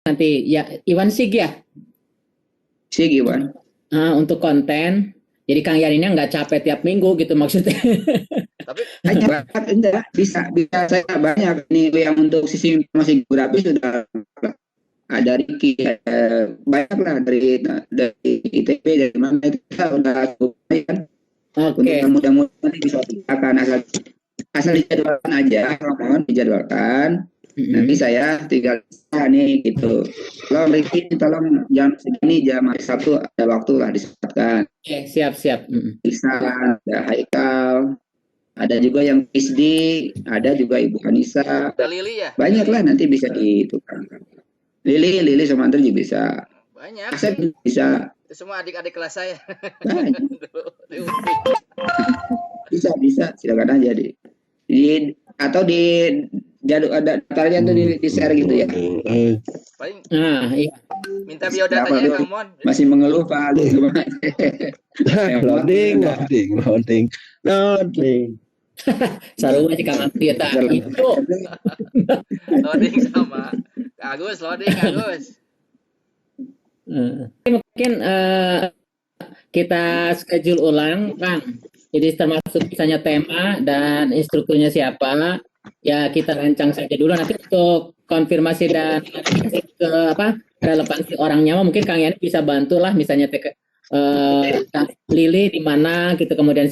nanti ya Iwan Sig ya. Sig Iwan. Untuk konten. Jadi Kang Yan ini nggak capek tiap minggu gitu maksudnya. Tapi enggak bisa saya banyak nih yang untuk sisi informasi geografis sudah ada Riki, banyak lah dari ITB, dari mana itu kita udah cukup kan. Untuk yang mudah-mudahan nanti bisa akan asal dijadwalkan aja, mohon dijadwalkan. Nanti saya tinggal nih gitu. Tolong Riki, tolong jam segini, jam hari Sabtu ada waktu lah disempatkan. Oke, siap. Bisa ada Haikal, ada juga yang PSD, ada juga Ibu Anissa. ada Lili ya? Banyak lah nanti bisa ditukar. Lili sama Andre juga bisa. Banyak. Asep bisa. Itu semua adik-adik kelas saya. Bisa, silakan aja atau di jadul ada daftarnya tuh di share gitu ya. Paling iya. minta biodatanya Kang Mon. Masih mengeluh Pak Ali. Loading. Sarua si Kang Andri eta. Itu. Loading sama Agus. Mungkin kita schedule ulang, Kang. Jadi termasuk misalnya tema dan instrukturnya siapa, ya kita rancang saja dulu. Nanti untuk konfirmasi dan ke relevansi orangnya, mungkin Kang Yani bisa bantulah, misalnya Lili di mana gitu, kemudian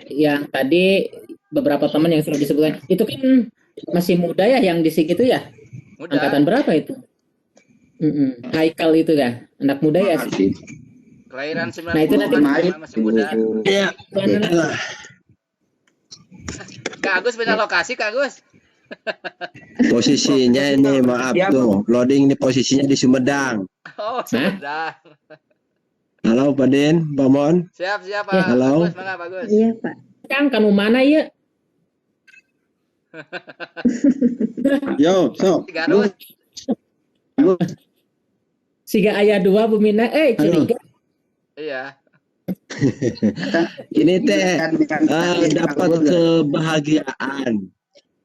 yang tadi beberapa teman yang sudah disebutkan itu kan masih muda ya, yang di SIG itu ya. Muda. Angkatan berapa itu? Haikal itu kan anak muda ya sih. Kelahiran 90. Nah itu nanti masih muda. Iya. Kak Agus beda lokasi Kak Agus. Posisinya ini maaf tuh, loading ini posisinya di Sumedang. Oh, Sumedang. Halo Pak Din, Pak Mon. Siap Pak. Ya, halo. Bagus, mangga bagus. Iya Pak. Kang, kamu mana ya? Yo, sok. Garut. Siga ayah 2 Bumina, curiga. Iya. Ini teh dapat kebahagiaan.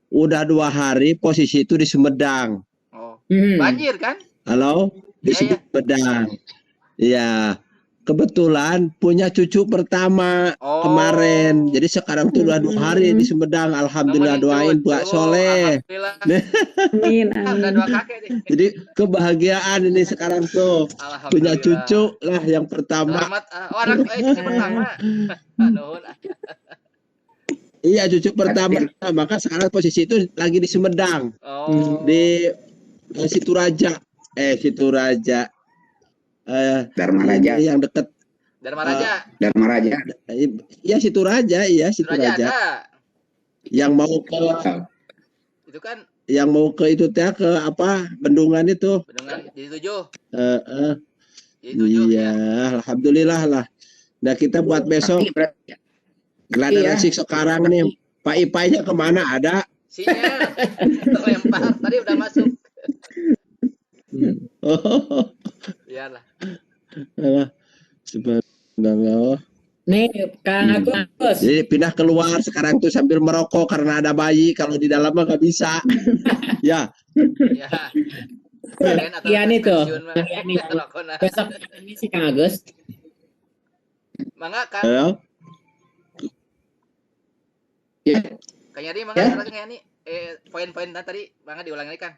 Udah 2 hari posisi itu di Sumedang. Oh. Banjir kan? Halo, di Sumedang. Iya. Kebetulan punya cucu pertama kemarin. Jadi sekarang tuh udah 2 hari di Sumedang. Alhamdulillah, doain Pak Soleh. Amin. Udah 2 kakek nih. Jadi kebahagiaan ini sekarang tuh. Punya cucu lah yang pertama. Selamat orang cucu pertama. Iya, cucu pertama. Maka sekarang posisi itu lagi di Sumedang. Di Situraja. Situraja. Dharma Raja yang dekat Dharma Raja. Iya Situraja, Yang mau ke itu kan yang mau ke itu teh ke apa? Bendungan itu. Bendungan jadi 7. Iya, ya. Alhamdulillah lah. Nah, kita buat besok. Gelada resik sekarang nih. Pak Ipainya kemana ada? Sinyal. Terlempar. Tadi udah masuk. Iyalah. Subhanallah. Nih, Kang Agus. Jadi pindah keluar sekarang tuh sambil merokok karena ada bayi. Kalau di dalam mah nggak bisa. Ya. Iya nih tuh. Besok ini sih Kang Agus. Mangga Kang. Kang Yani, mangga Kang Yani. Poin-poin tadi mangga diulangi lagi Kang.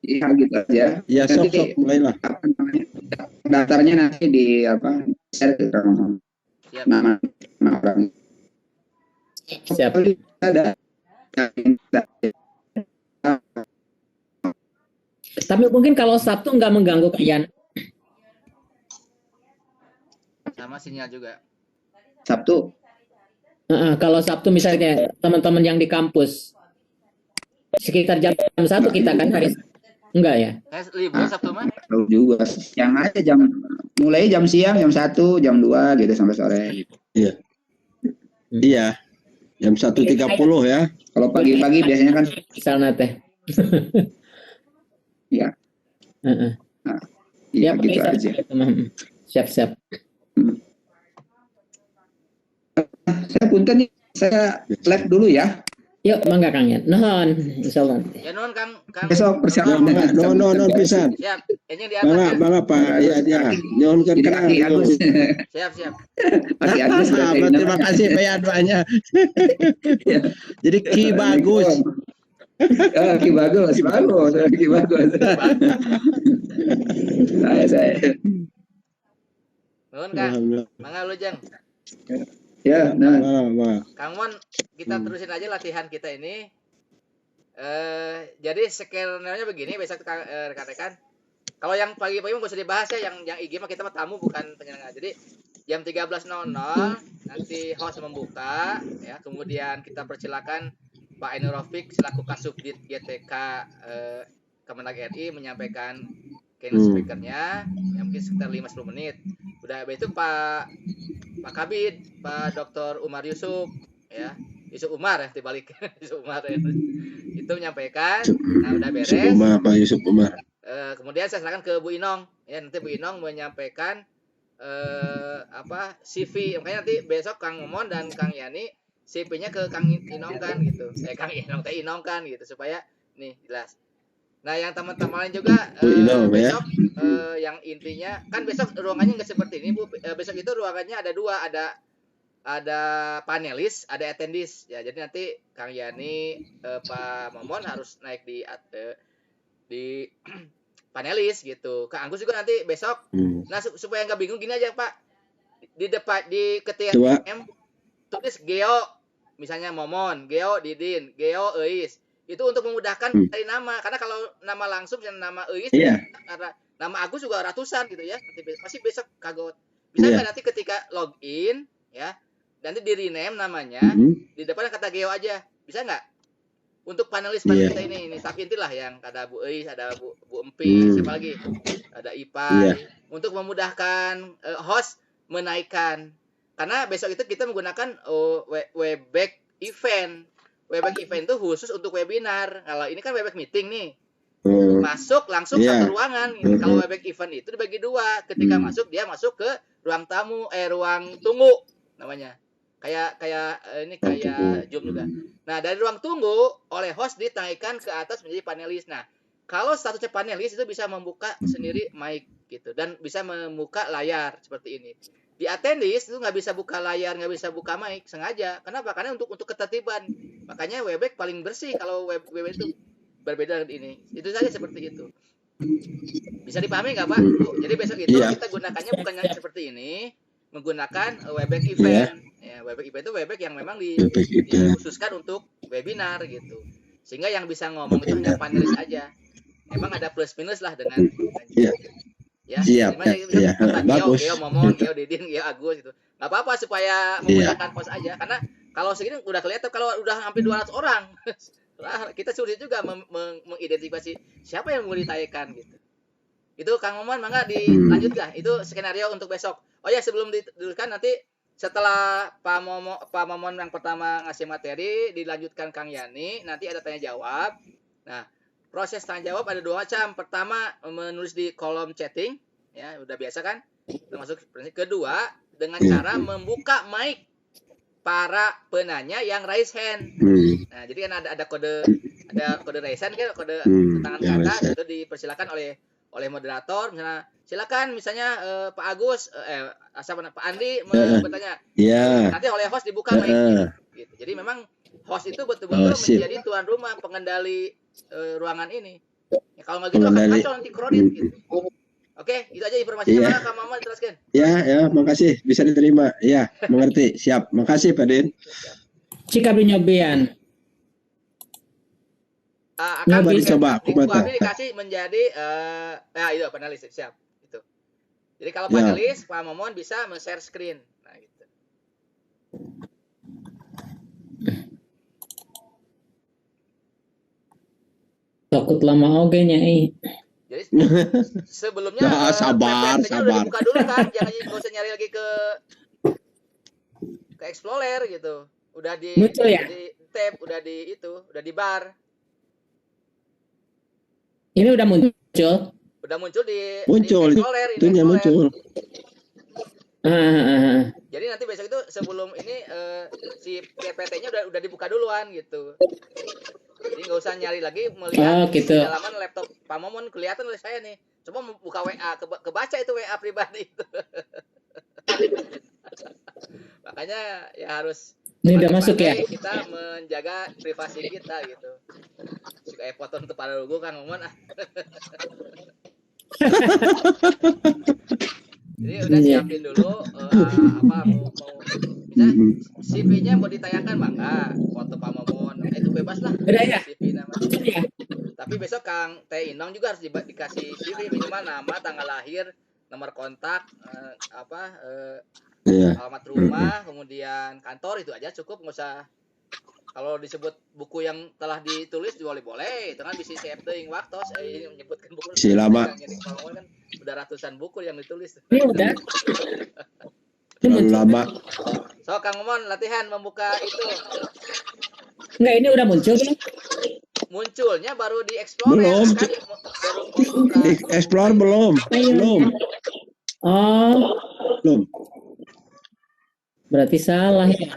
Iya gitu aja. Ya sok mulailah. Daftarnya nanti di share ke nama orang. Siap. Ada. Tapi mungkin kalau Sabtu nggak mengganggu kalian. Sama sinyal juga. Sabtu. Kalau Sabtu misalnya teman-teman yang di kampus sekitar jam 1 kita kan hari enggak ya? Libur Sabtu mah? Tahu juga. Yang aja mulai jam siang, jam 1, jam 2 gitu sampai sore. Iya. Iya. Jam 1.30 ya. Kalau pagi-pagi biasanya kan misalnya teh. Iya. Ya, gitu aja. Siap. Saya punten nih, saya live dulu ya. Yuk, mangga Kang ya. Nuhun, insyaallah. Ya non Kang Besok persiapan. No pisan. siap. Ini di atas ya. Bangga Pak. Ya. Nyon kan Jadi kaki Agus. Siap. Kaki Agus berarti. Terima kasih Pak ya doanya. Jadi Ki bagus. Ki bagus. Ki bagus. Saya. Nuhun Kang. Mangga lu Jeng. Ya, nah. Kang Mon, kita terusin aja latihan kita ini. Jadi skenario begini besok rekan-rekan. Kalau yang pagi-pagi nggak usah dibahas ya, yang IG mah kita mah tamu bukan penyelenggara. Jadi jam 13.00 nanti host membuka ya, kemudian kita persilakan Pak Ainur Rafiq selaku Kasubdit GTK Kemenag RI menyampaikan keynote speakernya yang mungkin sekitar 5-10 menit. Udah itu Pak Kabid, Pak Dr. Umar Yusuf ya. Yusuf Umar ya dibalik. Yusuf Umar ya. Itu menyampaikan. Nah, udah beres. Pak Yusuf Umar. Kemudian saya serahkan ke Bu Inong ya, nanti Bu Inong menyampaikan CV. Makanya nanti besok Kang Momon dan Kang Yani CV-nya ke Kang Inong kan gitu. Kang Inong kan gitu supaya nih jelas. Nah, yang teman-teman lain juga besok yang intinya kan besok ruangannya nggak seperti ini Bu. Besok itu ruangannya ada dua, ada panelis, ada attendees ya. Jadi nanti Kang Yani, Pak Momon harus naik di panelis gitu. Kang Agus juga nanti besok. Nah, supaya nggak bingung gini aja Pak. Di depan di ketika tulis Geo misalnya Momon, Geo Didin, Geo Eis. Itu untuk memudahkan dari nama, karena kalau nama langsung dan nama Eis, karena nama Agus juga ratusan gitu ya. Nanti besok kagot. Bisa nggak nanti ketika login ya, nanti di rename namanya, di depan kata Geo aja, bisa nggak? Untuk panelis kita ini tapi intilah yang ada Bu Eis, ada Bu Empi, siapa lagi? Ada Ipa. Untuk memudahkan host menaikkan, karena besok itu kita menggunakan Webex event. Webex event itu khusus untuk webinar. Kalau ini kan Webex meeting nih. Masuk langsung satu ruangan. Kalau Webex event itu dibagi dua. Ketika masuk dia masuk ke ruang tamu, ruang tunggu namanya. Kayak Zoom juga. Nah, dari ruang tunggu oleh host ditaikkan ke atas menjadi panelis. Nah, kalau statusnya panelis itu bisa membuka sendiri mic gitu dan bisa membuka layar seperti ini. Di attendees itu nggak bisa buka layar, nggak bisa buka mic sengaja. Kenapa? Karena untuk ketertiban. Makanya Webex paling bersih kalau Webex itu berbeda dengan ini. Itu saja seperti itu. Bisa dipahami nggak Pak? Jadi besok itu kita gunakannya bukan yang seperti ini, menggunakan Webex event. Ya, Webex event itu Webex yang memang dikhususkan untuk webinar gitu. Sehingga yang bisa ngomong itu hanya panelis aja. Memang ada plus minus lah dengan ya, siap. Bagus. Geo Momon, Geo Didin, Geo Agus gitu. Nggak apa-apa supaya memudahkan pos aja. Karena kalau segini udah kelihatan kalau udah hampir 200 orang. Kita sulit juga mengidentifikasi siapa yang mau ditayangkan gitu. Itu Kang Momon mangga dilanjut gak? Itu skenario untuk besok. Oh ya, sebelum dituliskan nanti setelah Pak Momon yang pertama ngasih materi, dilanjutkan Kang Yani, nanti ada tanya jawab. Nah, proses tanya jawab ada 2 macam. Pertama, menulis di kolom chatting, ya udah biasa kan? Termasuk kedua, dengan cara membuka mic para penanya yang raise hand. Nah, jadi kan ada kode raise hand kan, kode tangan ke atas itu dipersilakan oleh moderator. Misalnya silakan Pak Agus Pak Andi bertanya. Nanti oleh host dibuka mic gitu. Jadi memang host itu betul-betul menjadi tuan rumah, pengendali ruangan ini. Ya, kalau nggak gitu akan kacau nanti kredit gitu. Oke, itu aja informasinya. Kak Mama jelaskan. Ya, makasih. Bisa diterima. Ya, mengerti. Siap. Makasih, Pak Din. Sikap nyobian. Akan dicoba. Kami dikasih menjadi itu panelis siap. Itu. Jadi kalau panelis, Pak Momon bisa men-share screen. Nah, gitu. Takut lama oge nya Jadi sebelumnya sabar. udah dibuka dulu kan, jangan nggak usah nyari lagi ke Explorer gitu. Udah di tab, udah di bar. Ini udah muncul. Udah muncul di Explorer. Itunya muncul. Jadi nanti besok itu sebelum ini si PPT-nya udah dibuka duluan gitu. Jadi nggak usah nyari lagi melihat gitu. di halaman laptop Pak Momon kelihatan oleh saya nih. Coba buka WA, kebaca itu WA pribadi itu. Makanya ya harus ini udah masuk ya. Kita menjaga privasi kita gitu. Suka foto untuk para lugu Kang Momon ah. Jadi udah siapin dulu apa mau CV-nya mau ditayangkan mangga, foto Pak Momon itu bebas lah. Udah ya. CV namanya. Tapi besok Kang Teh Inong juga harus dikasih CV minimal nama, tanggal lahir, nomor kontak, alamat rumah, kemudian kantor, itu aja cukup, nggak usah. Kalau disebut buku yang telah ditulis boleh-boleh, itu kan bisa save teuing waktu. Ini menyebutkan buku. Silama. Kan udah ratusan buku yang ditulis. Ini udah. Lama. So Kang Momon latihan membuka itu. Enggak, ini udah muncul belum? Munculnya baru di explore Belum. kan, baru membuka. Explore belum. Oh, Belum. berarti salah ya.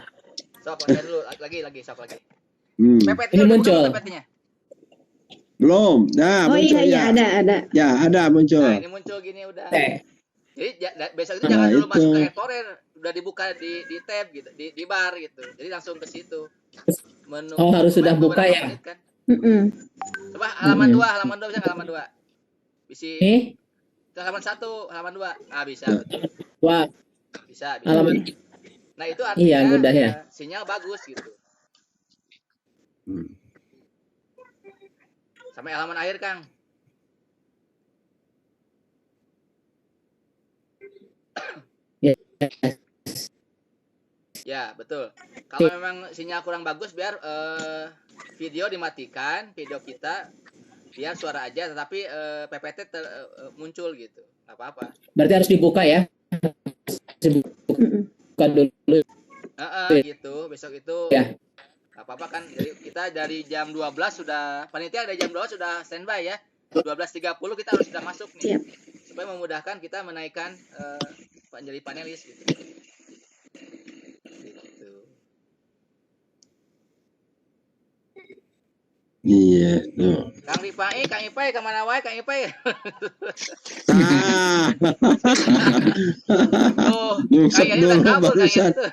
Sok latihan dulu lagi sok lagi. PPT Ini muncul. PPT-nya. Belum. Nah, Oh muncul iya, ya. ada. Ya, ada muncul. Nah, ini muncul gini udah. Jadi besok itu Nah, jangan dulu itu. masuk ke Explorer, udah dibuka di tab gitu, di bar gitu. Jadi langsung ke situ. Menu, harus sudah buka ya. menit, kan? Coba halaman 2 bisa nggak halaman 2? Bisa. Halaman 1, halaman 2. Ah, bisa. Wah, Bisa. halaman. Nah, itu artinya Iya, mudah ya. Sinyal bagus gitu. Sampai halaman akhir, Kang. Ya, betul. Kalau memang sinyal kurang bagus, biar video dimatikan, video kita, biar suara aja, tetapi PPT muncul gitu. Nggak apa-apa. Berarti harus dibuka ya? Buka dulu. Gitu. Besok itu ya. Nggak apa-apa kan. Jadi kita dari jam 12 sudah, panitia dari jam 12 sudah standby ya. 12.30 kita harus sudah masuk nih. Siap. Supaya memudahkan kita menaikkan menjadi panelis gitu. Iya, tuh. Kang Ipai, kemana wae Kang Ipai? Kayaknya udah kabur kayaknya tuh.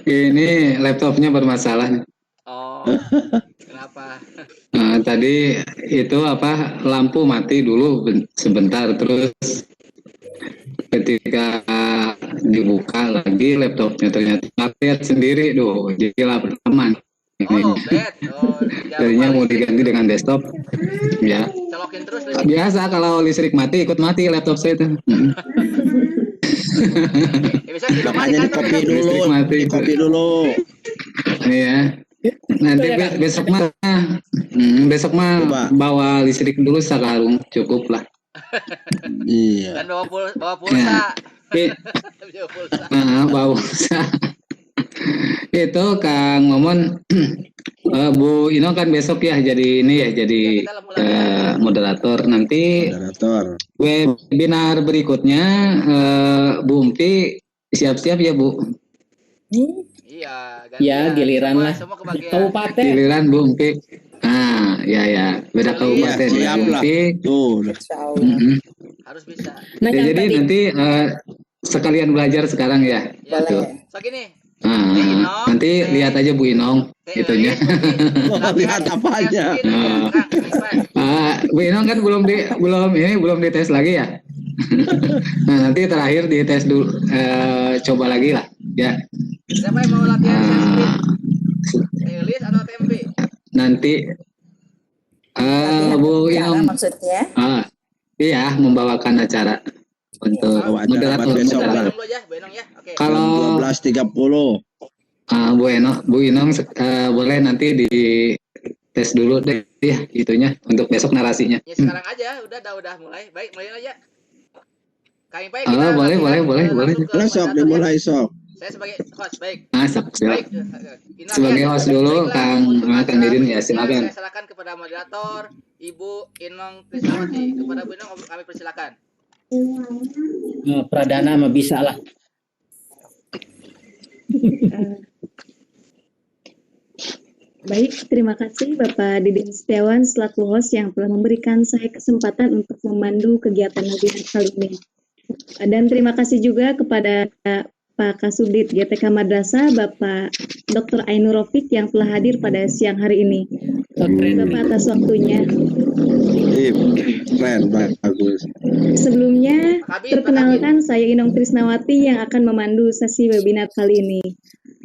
Ini laptopnya bermasalah. Oh, kenapa? Nah, tadi itu lampu mati dulu sebentar, terus ketika dibuka lagi laptopnya ternyata update sendiri, gila aman. Oh, bad. Tadinya mau diganti dengan desktop, ya. Colokin terus. Biasa kalau listrik mati ikut mati laptop saya itu. Makanya dikopi dulu. Iya. Nanti besok mah bawa listrik dulu sekarang cukup lah. Iya. Dan bawa pulsa. Bawa pulsa. Itu Kang Momon, Bu Ino kan besok ya jadi ini ya, jadi moderator. Nanti webinar berikutnya Bu Umpi siap-siap ya Bu. Iya, ya giliran lah. Kabupaten. Giliran Bu Umpi. Ya beda kabupaten. Siap lah. Tuh. Harus bisa. Nah, ya, jadi nanti sekalian belajar sekarang ya. Boleh. So gini. Nanti lihat aja Bu Inong itunya. Lihat apa aja. Bu Inong kan belum dites lagi ya. Nah, nanti terakhir dites dulu, coba lagi lah ya. Siapa yang mau latihan Elis atau tempe? Nanti Bu Inong maksudnya? Iya, membawakan acara untuk moderator besok lah. Kalau 12.30 Bu Inong boleh nanti di tes dulu deh ya itunya untuk besok narasinya. Ya sekarang aja udah mulai. Baik, mulai aja. Kang Ipai boleh. Sok dimulai sok. Saya sebagai host, baik. Baik. Sebagai host dulu Kang Didin ya, silakan. Saya serahkan kepada moderator Ibu Inong Trisawati. Kepada Bu Inong kami persilakan. Pradana mah bisa lah. Baik, terima kasih Bapak Didin Setiawan selaku host yang telah memberikan saya kesempatan untuk memandu kegiatan webinar kali ini. Dan terima kasih juga kepada Pak Kasubdit GTK Madrasah, Bapak Dr. Ainur Rafiq yang telah hadir pada siang hari ini. Bapak atas waktunya. Keren, bagus. Sebelumnya, perkenalkan saya Inong Trisnawati yang akan memandu sesi webinar kali ini.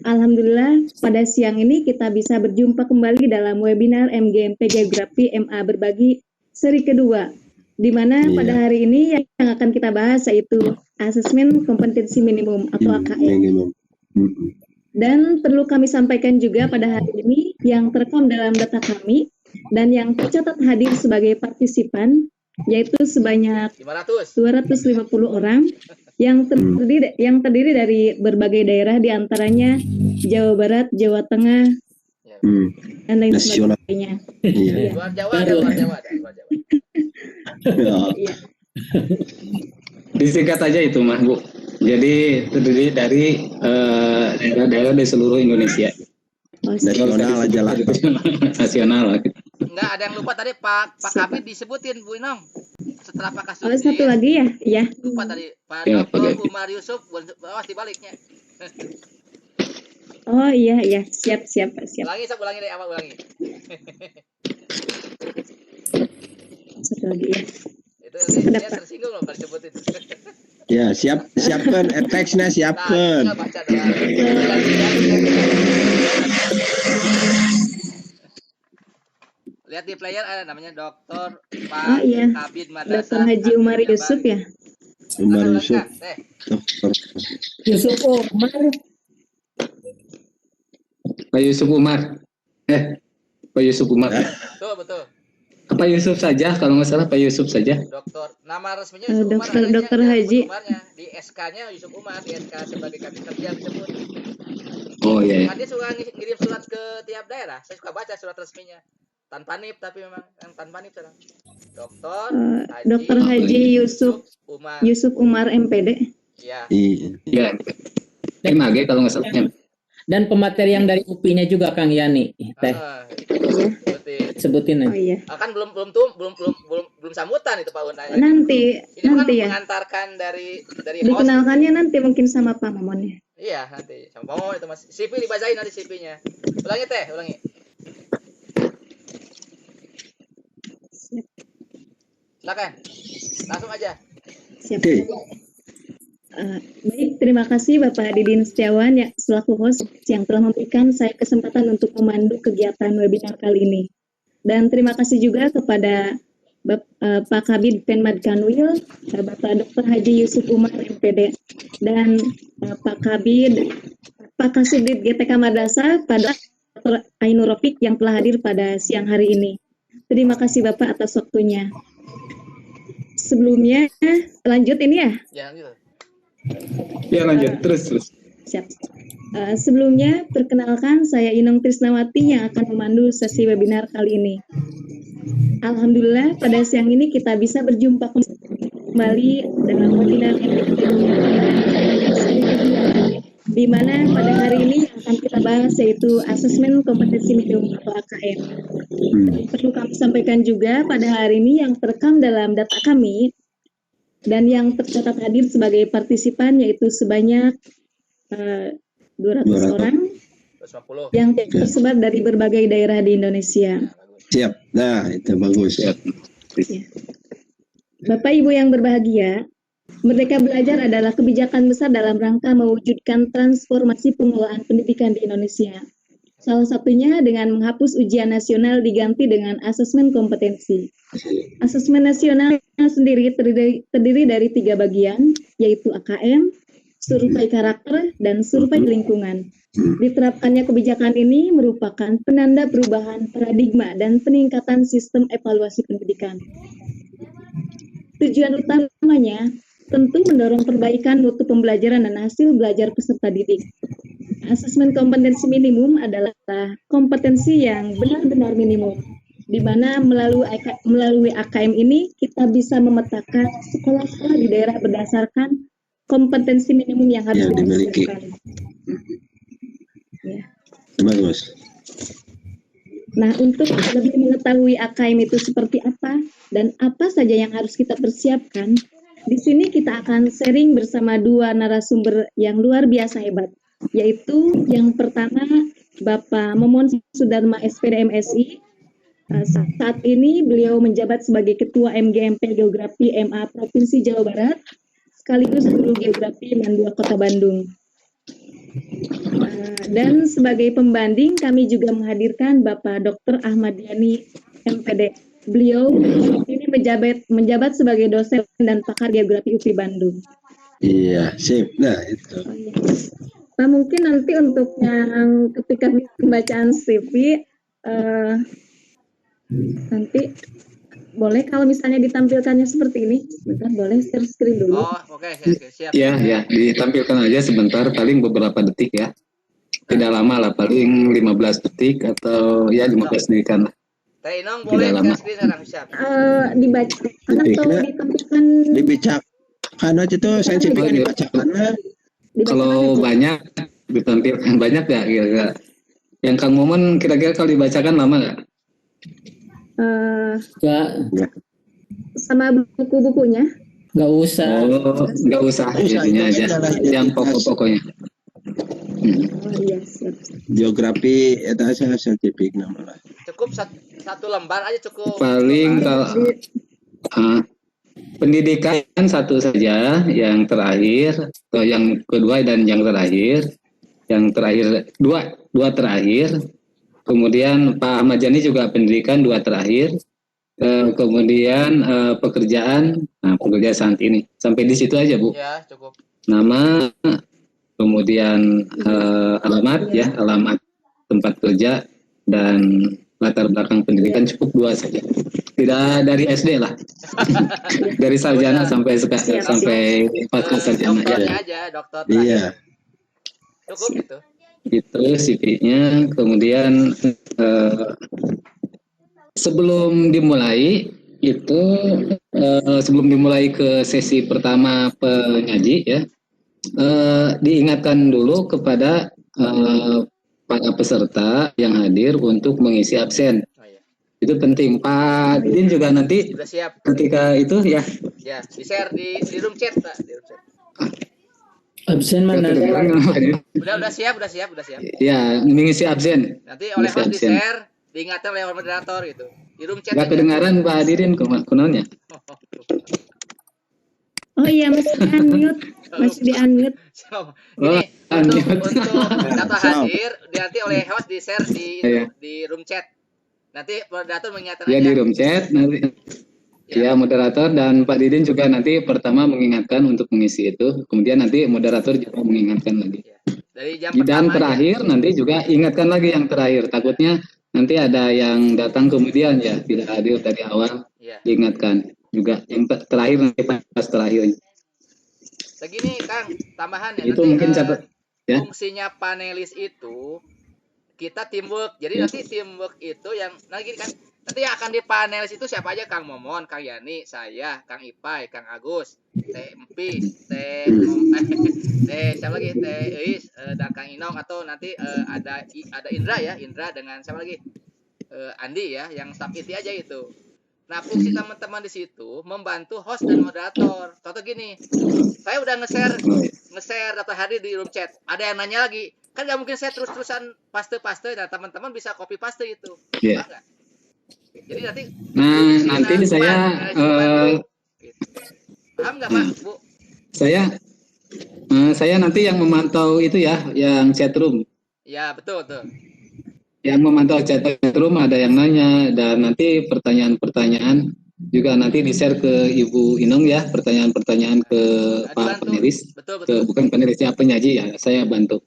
Alhamdulillah, pada siang ini kita bisa berjumpa kembali dalam webinar MGMP Geografi MA Berbagi seri kedua, di mana pada hari ini yang akan kita bahas yaitu Asesmen Kompetensi Minimum atau AKM. Dan perlu kami sampaikan juga pada hari ini yang terekam dalam data kami dan yang tercatat hadir sebagai partisipan yaitu sebanyak 250 orang yang terdiri dari berbagai daerah diantaranya Jawa Barat, Jawa Tengah, dan lain sebagainya. Luar Jawa. Iya. Disingkat aja itu mah Bu. Jadi terdiri dari daerah-daerah di seluruh Indonesia. Nasional aja lah. Nasional lah. Enggak, ada yang lupa tadi Pak Kabid disebutin Bu Inong. Setelah Pak Oh, Kasubdit. satu lagi ya? Iya. Lupa tadi Pak Ya, Dr. oke. Umar Yusuf, awas dibaliknya. Oh iya, siap. Ulangi dari awal, ulangi. Satu lagi ya. Itu dia tersinggung loh kalau disebutin. Ya, siapkan teksnya, siapkan. Nah, baca doang. Lihat di player ada namanya Dr. Pak Oh, iya. Kabid Madrasah. Dr. Haji Umar Yusuf ya? Umar Yusuf. Yusuf Umar. Pak Yusuf Umar. Pak Yusuf Umar. Betul. Pak Yusuf saja, kalau nggak salah Pak Yusuf saja. Dokter, nama resminya Yusuf Umar. Dr. Haji. Di SK-nya Yusuf Umar, di SK sebagai kabid kerja disebut. Oh iya. Kan dia suka ngirim surat ke tiap daerah. Saya suka baca surat resminya. Tanpa nip, tapi memang yang tanpa nip sekarang. Dr. Haji Yusuf Umar MPD. Iya. Iya. MAG kalau nggak salah. Dan pemateri yang dari UPI-nya juga Kang Yani. Teh. Sebutin Oh aja. iya. Kan belum sambutan itu Pak Un. Nanti Ini ya. mengantarkan dari host. Dikenalkannya nanti mungkin sama Pak Mamon ya. Iya, nanti. Sama Pak Mamon itu Mas. CV dibacain nanti CV-nya. Ulangi. Silakan. Langsung aja. Siap. Baik, terima kasih Bapak Didin Setiawan ya selaku host yang telah memberikan saya kesempatan untuk memandu kegiatan webinar kali ini. Dan terima kasih juga kepada Pak Kabid Penmad Kanwil, Bapak Dr. Haji Yusuf Umar MPD, dan Pak Kabid, Pak Kasubdit GTK Madrasah, pada Dr. Ainur Rafiq yang telah hadir pada siang hari ini. Terima kasih Bapak atas waktunya. Sebelumnya, lanjut ini ya? Ya, lanjut. Ya lanjut, terus. Siap. Sebelumnya, perkenalkan saya Inong Trisnawati yang akan memandu sesi webinar kali ini. Alhamdulillah, pada siang ini kita bisa berjumpa kembali dalam webinar di mana pada hari ini yang akan kita bahas yaitu Asesmen Kompetensi Minimum atau AKM. Perlu kami sampaikan juga pada hari ini yang terekam dalam data kami dan yang tercatat hadir sebagai partisipan yaitu sebanyak 200 orang 250. yang tersebar dari berbagai daerah di Indonesia. Siap. Nah, itu bagus. Ya. Bapak Ibu yang berbahagia, Merdeka Belajar adalah kebijakan besar dalam rangka mewujudkan transformasi pengelolaan pendidikan di Indonesia. Salah satunya dengan menghapus ujian nasional diganti dengan asesmen kompetensi. Asesmen nasional sendiri terdiri dari 3 bagian, yaitu AKM, survei karakter, dan survei lingkungan. Diterapkannya kebijakan ini merupakan penanda perubahan paradigma dan peningkatan sistem evaluasi pendidikan. Tujuan utamanya tentu mendorong perbaikan mutu pembelajaran dan hasil belajar peserta didik. Asesmen kompetensi minimum adalah kompetensi yang benar-benar minimum di mana melalui AKM ini kita bisa memetakan sekolah-sekolah di daerah berdasarkan kompetensi minimum yang harus Yang dimiliki. Ya. Bagus. Nah, untuk lebih mengetahui AKM itu seperti apa dan apa saja yang harus kita persiapkan, di sini kita akan sharing bersama dua narasumber yang luar biasa hebat, yaitu yang pertama Bapak Momon Sudarma SPD MSI. Saat ini beliau menjabat sebagai Ketua MGMP Geografi MA Provinsi Jawa Barat, sekaligus Guru Geografi MAN 2 Kota Bandung. Dan sebagai pembanding kami juga menghadirkan Bapak Dr. Ahmad Yani MPD. Beliau ini menjabat sebagai dosen dan pakar geografi UPI Bandung. Iya, sip. Nah, itu. Oh, iya. Nah, mungkin nanti untuk yang ketika pembacaan CV nanti boleh kalau misalnya ditampilkannya seperti ini. Sebentar, boleh share screen dulu. Oh, oke, siap. Ya, ditampilkan aja sebentar, paling beberapa detik ya. Tidak lama lah, paling 15 detik atau ya 15 detikan lah. Teh Inong boleh share screen sekarang, siap. Dibacakan atau ditampilkan? Dibacakan aja tuh, saya dibacakan. Kalau banyak ditampilkan banyak nggak kira-kira? Yang Kang Momon kira-kira kalau dibacakan lama nggak? Sama buku-bukunya? Nggak usah. Oh, nggak usah, jadinya aja. Yang pokok-pokoknya. Oh iya, siap. Geografi itu saya sertifik namanya. Cukup satu lembar aja cukup. Paling kalau pendidikan satu saja, yang terakhir, atau yang kedua dan yang terakhir dua terakhir. Kemudian Pak Ahmad Yani juga pendidikan 2 terakhir. Kemudian pekerjaan saat ini sampai di situ aja Bu. Ya, cukup. Nama, kemudian alamat ya, alamat tempat kerja dan latar belakang pendidikan cukup 2 saja. Tidak dari SD lah. Dari sarjana sampai pasca sarjana Dokternya ya. aja, dokter. Iya. Cukup gitu. Itu CV-nya. Kemudian sebelum dimulai ke sesi pertama penyaji ya, diingatkan dulu kepada para peserta yang hadir untuk mengisi absen. Oh, iya. Itu penting. Pak Didin juga nanti Sudah siap. ketika itu ya. Ya, di-share di room chat, Pak. Di room chat. Absen mana? Udah siap. Ya, mengisi absen. Nanti oleh host di-share, diingatkan oleh moderator gitu. Di room chat. Gak kedengaran Pak Didin kononnya. Oh iya, masih di-unmute. Ini untuk data hadir nanti oleh host di-share di room chat. Nanti moderator mengingatkan ya aja. di room chat nanti. Ya, moderator dan Pak Didin juga nanti pertama mengingatkan untuk mengisi itu, kemudian nanti moderator juga mengingatkan lagi. Ya. Dari jam Dan pertama terakhir aja. nanti juga ingatkan lagi yang terakhir. Takutnya nanti ada yang datang kemudian ya tidak hadir dari awal, Ya. diingatkan juga yang terakhir nanti pas terakhir. Begini Kang, tambahan ya. Itu nanti, mungkin catat ya. Fungsinya panelis itu kita teamwork. Jadi nanti teamwork itu yang gini kan. Nanti yang akan di panelis itu siapa aja? Kang Momon, Kang Yani, saya, Kang Ipai, Kang Agus, Teh Empi, Teh siapa lagi? Teh Eis, dan Kang Inong, atau nanti ada Indra ya, Indra dengan siapa lagi? Andi ya, yang staff inti aja itu. Nah, fungsi teman-teman di situ membantu host dan moderator. Contoh gini, saya udah nge-share data hadir di room chat. Ada yang nanya lagi, kan nggak mungkin saya terus-terusan paste-paste, dan teman-teman bisa copy paste itu. Iya. Paham nggak? Jadi nanti saya paham nggak Pak, Bu? Saya nanti yang memantau itu ya, yang chat room. Ya, betul. Yang memantau chat room ada yang nanya, dan nanti pertanyaan-pertanyaan juga nanti di-share ke Ibu Inong ya, pertanyaan-pertanyaan ke Pak panelis. Betul. Bukan panelis ya, penyaji ya, saya bantu.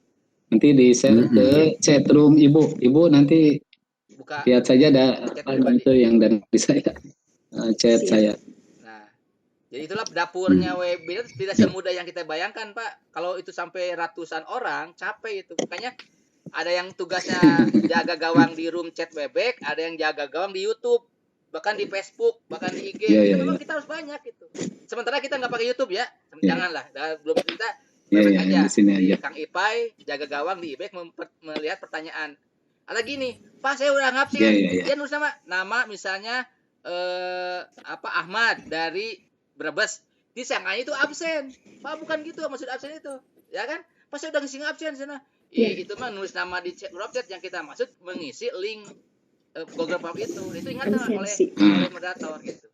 Nanti di-share ke chat room Ibu nanti Buka. lihat saja ada itu yang dari saya, chat saya. Nah, jadi itulah dapurnya webinar tidak semudah yang kita bayangkan Pak. Kalau itu sampai ratusan orang, capek itu. Makanya ada yang tugasnya jaga gawang di room chat bebek, ada yang jaga gawang di YouTube, bahkan di Facebook, bahkan di IG. Memang kita harus banyak gitu. Sementara kita nggak pakai YouTube ya, janganlah. Belum kita aja. Kang Ipai jaga gawang di IBEK melihat pertanyaan. Ada gini, Pak saya udah ngabsen, dia nulis nama misalnya Ahmad dari Brebes, disangkanya itu absen. Pak bukan gitu maksud absen itu, ya kan? Pas saya udah ngisi absen sana. Itu mah nulis nama di grup chat yang kita maksud mengisi link Google Form itu ingat oleh moderator gitu.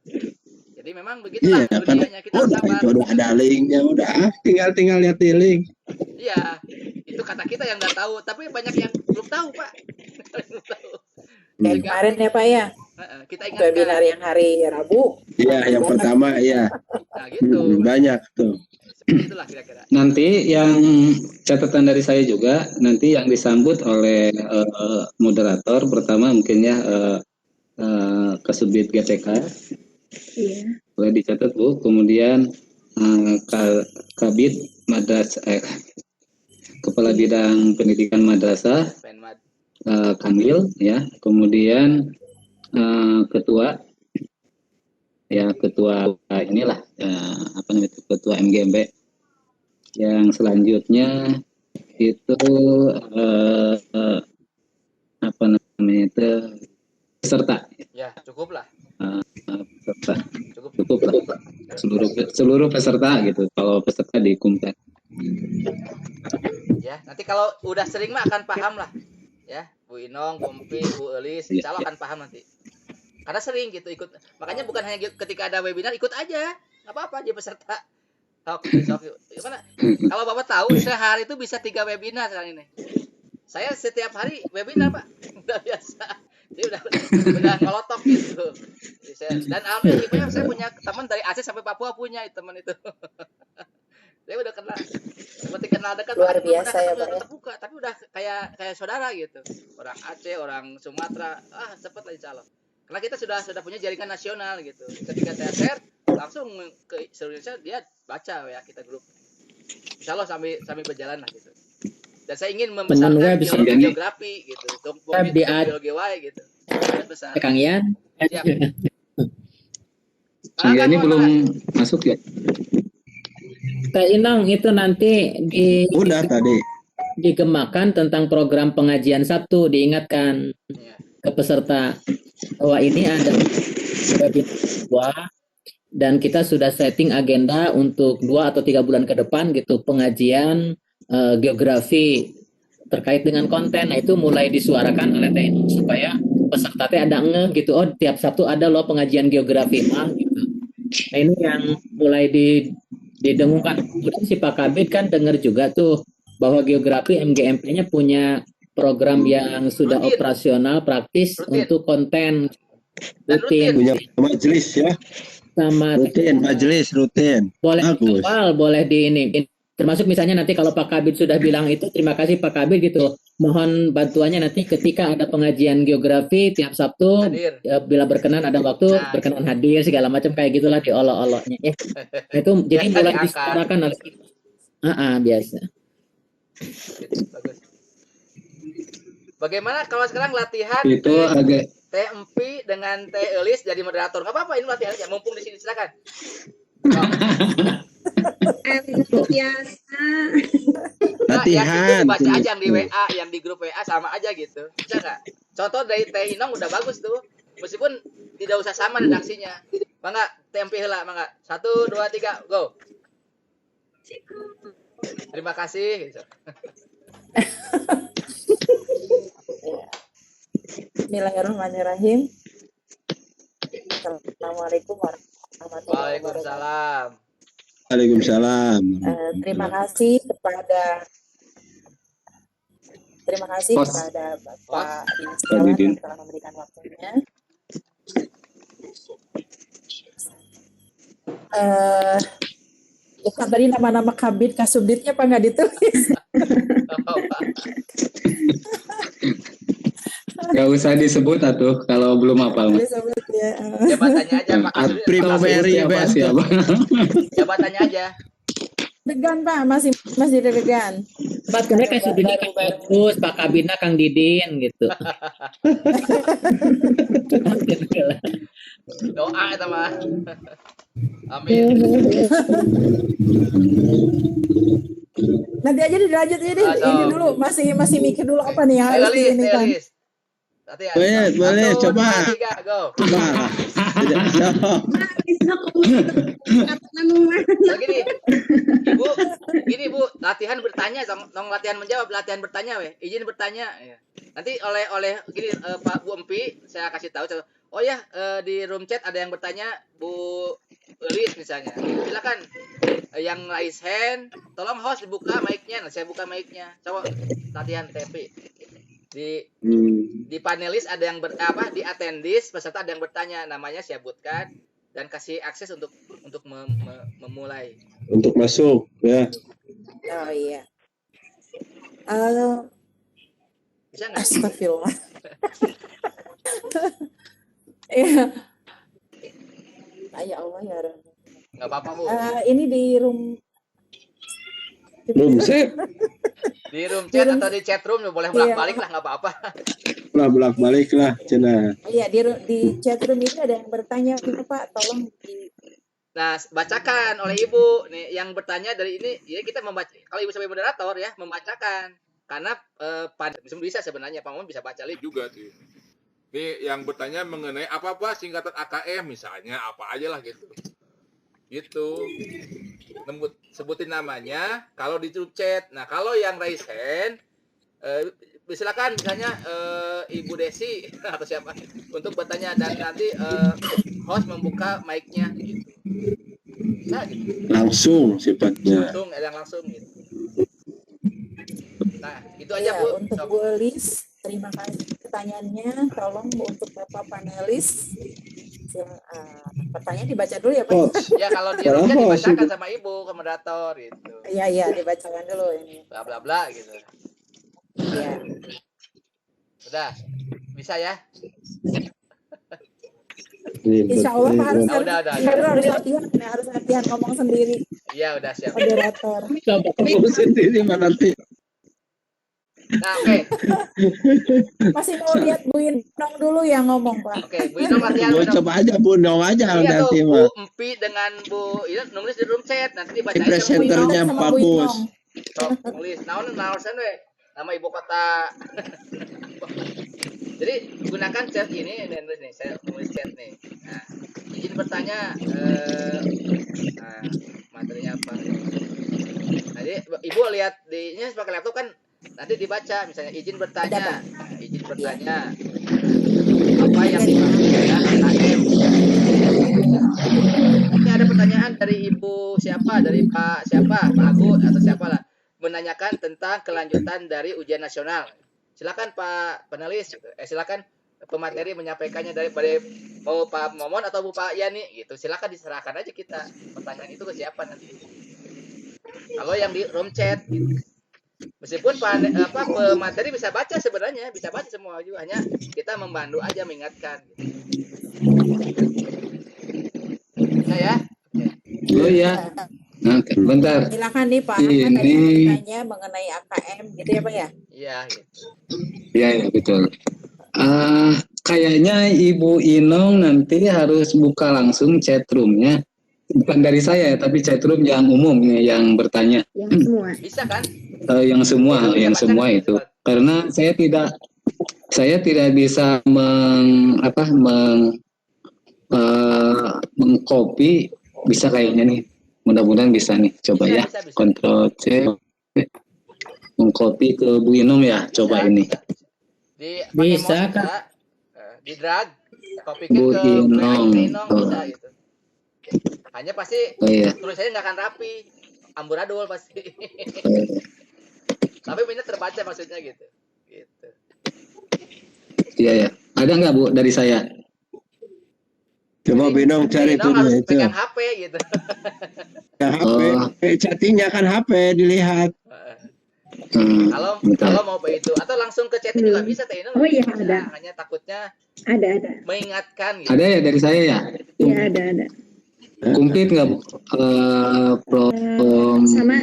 Jadi memang begitulah dunianya, kita sabar. Udah ada linknya, udah tinggal lihat di link. Iya, itu kata kita yang nggak tahu, tapi banyak yang belum tahu Pak. Dari kemarin ya Pak ya. Kita ingatkan. Webinar yang hari Rabu. Iya, yang pertama ya. Nah gitu. Banyak tuh. Seperti itulah kira-kira. Nanti yang catatan dari saya juga, nanti yang disambut oleh moderator pertama mungkin ya Kasubdit GTK. Iya. Boleh dicatat Bu. Kemudian Kabid Kepala Bidang Pendidikan Madrasah Kamil ya. Kemudian ketua inilah ketua MGMP. Yang selanjutnya itu peserta. Ya, cukup lah. Peserta. Cukup lah. Seluruh peserta gitu. Kalau peserta dikumkan. Ya, nanti kalau udah sering mah akan paham lah. Ya, Bu Inong, Bu Empi, Bu Elis, insya Allah akan paham nanti. Karena sering gitu ikut. Makanya bukan hanya ketika ada webinar ikut aja. Nggak apa-apa jadi peserta. Gimana? Kalau Bapak tahu sehari itu bisa 3 webinar sekarang ini. Saya setiap hari webinar Pak. Udah biasa. Jadi udah ngolotok gitu. Dan alhamdulillah saya punya teman dari Aceh sampai Papua punya teman itu. Saya udah kenal. Seperti kenal dekat. Luar biasa ya Pak. Terbuka, tapi udah kayak saudara gitu. Orang Aceh, orang Sumatera, cepet lah insyaallah. Karena kita sudah punya jaringan nasional gitu. Ketika saya share langsung ke seluruh Indonesia dia baca ya kita grup. Insyaallah sambil berjalan lah gitu. Dan saya ingin membesarkan geografi gitu. Geografi gitu. Besar. Kang Ian. Ini belum masuk ya? Kak Inong itu nanti udah tadi digemakan tentang program pengajian Sabtu, diingatkan ke peserta bahwa ini ada webinar dan kita sudah setting agenda untuk 2 atau 3 bulan ke depan gitu, pengajian geografi terkait dengan konten. Nah itu mulai disuarakan oleh TNI supaya peserta ada ngeh gitu, oh tiap Sabtu ada loh pengajian geografi gitu. Nah ini yang mulai didengungkan. Kemudian si Pak Kabid kan dengar juga tuh bahwa geografi MGMP-nya punya program yang sudah operasional praktis untuk konten rutin. Punya majelis ya. Sama majelis rutin. Boleh awal, boleh di ini. Termasuk misalnya nanti kalau Pak Kabid sudah bilang itu, terima kasih Pak Kabid gitu. Mohon bantuannya nanti ketika ada pengajian geografi tiap Sabtu, bila berkenan ada waktu, berkenan hadir segala macam kayak gitulah diolok-oloknya ya. Itu jadi mulai diseparakan oleh biasa. Bagus. Bagaimana kalau sekarang latihan itu agak Teh Empi dengan Teh Elis jadi moderator? Nggak apa-apa ini latihannya, mumpung di sini silakan. Biasa. Latihan. Baca aja yang di WA, yang di grup WA sama aja gitu. Bisa nggak? Contoh dari Teh Inong udah bagus tuh. Meskipun tidak usah sama redaksinya. Mangga Teh Empi heula, mangga. 1, 2, 3, go. Terima kasih. Bismillahirrahmanirrahim. Assalamualaikum warahmatullahi wabarakatuh. Waalaikumsalam. Terima kasih kepada Bapak Dini yang telah memberikan waktunya. Bukan tadi nama-nama Kabid Kasubditnya apa nggak ditulis? Gak usah disebut atuh kalau belum hafal. Disebut ya. Jabatannya aja Pak Kasubdit. Primaveri siapa? Jabatannya aja. Degan Pak, masih deg-degan. Pak Kene kan Subina kan bagus, Pak Kabina Kang Didin gitu. Doa eta mah. Amin. Nanti aja dilanjut aja deh. Ini dulu masih mikir dulu apa nih yang Ayo harus Lis, ini kan. Boleh, coba. 2, 3, go. Coba. Gini, gini Bu, latihan bertanya, dong latihan menjawab, latihan bertanya weh. Izin bertanya. Ya. Nanti oleh gini Pak Bu Empi, saya kasih tahu. Oh ya, di room chat ada yang bertanya Bu Lis misalnya. Silakan. Yang raise hand, tolong host dibuka mic-nya. Nah, saya buka mic-nya. Coba latihan TP. Di panelis ada yang di attendees peserta ada yang bertanya, namanya saya sebutkan dan kasih akses untuk memulai. Untuk masuk, ya. Oh iya. Bisa nggak? Astagfirullah. Iya. Ya Allah ya Rabbi. Nggak apa-apa Bu. Ini di room chat. Di room chat atau di chat room boleh bolak-balik lah, nggak apa-apa. Bolak-balik lah, Cina. Iya, di chat room ini ada yang bertanya, Pak, tolong Nah, bacakan oleh Ibu. Nih, yang bertanya dari ini, ya kita membaca. Kalau Ibu sebagai moderator ya, membacakan. Karena bisa sebenarnya Pak Momon bisa baca live juga sih. Ini yang bertanya mengenai apa singkatan AKM misalnya, apa aja lah gitu. Gitu. Sebutin namanya kalau di grup chat. Nah, kalau yang raise hand silakan misalnya Ibu Desi atau siapa untuk bertanya dan nanti host membuka mic-nya gitu. Nah, gitu. Langsung sifatnya. Langsung gitu. Nah, itu aja Bu. Untuk Bu Lis, terima kasih pertanyaannya. Tolong untuk Bapak panelis pertanyaan dibaca dulu ya Pak. Ya kalau di roomnya dibacakan sama Ibu ke moderator gitu. Iya dibacakan dulu ini. Bla bla bla gitu. Iya. Udah bisa ya. Insya Allah Pak harus harus latihan ngomong sendiri. Iya udah siap. Moderator. Ngomong sendiri mana nanti. Nah, oke. Masih mau lihat Bu Inong dulu yang ngomong, Pak. Oke, Bu Inong latihan. Coba aja Bu Inong aja nanti Bu mah. Empi dengan Bu ini nulis di room chat, nanti dibacain presenternya bagus. Sok nulis naon we. Nama ibu kota. Jadi gunakan chat ini nulis nih, saya nulis chat nih. Nah, izin bertanya materinya apa? Jadi Ibu lihat di ini pakai laptop kan nanti dibaca misalnya izin bertanya apa yang dimaksudkan AKM. Ini ada pertanyaan dari Ibu siapa, dari Pak siapa, Pak Agus atau siapa lah, menanyakan tentang kelanjutan dari ujian nasional. Silakan Pak panelis, silakan pemateri menyampaikannya dari mau Pak Momon atau Bu Pak Yani gitu. Silakan diserahkan aja kita pertanyaan itu ke siapa nanti. Kalau yang di room chat gitu. Meskipun pemateri bisa baca sebenarnya, bisa baca semua juga, hanya kita membantu aja mengingatkan. Bisa ya? Oh ya. Nah, bentar. Silakan nih Pak. Ada yang bertanya mengenai AKM gitu ya Pak ya? Iya. Gitu. Iya betul. Kayaknya Ibu Inong nanti harus buka langsung chat room-nya. Bukan dari saya, tapi chat room yang umum yang bertanya. Yang semua. Bisa kan? Yang semua itu. Karena saya tidak bisa mengcopy, bisa kayaknya nih. Mudah-mudahan bisa nih. Coba bisa, ya. Bisa. Ctrl C. Mengcopy ke Bu Inong ya. Coba ini. Bisa kan? Di drag. Copy ke Bu Inong bisa gitu. Hanya pasti tulisannya nggak akan rapi, amburadul pasti. Tapi minat terbaca maksudnya gitu. Iya ya. Ada nggak Bu dari saya? Coba Binong cari tuh harus itu. pegang HP gitu. HP, chattingnya kan HP dilihat. Kalau mau begitu atau langsung ke chatting juga bisa Teh Inong. Oh iya ada. Hanya takutnya ada. Mengingatkan gitu. Ada ya dari saya ya? Iya ada. Komplit nggak Bu? Sama,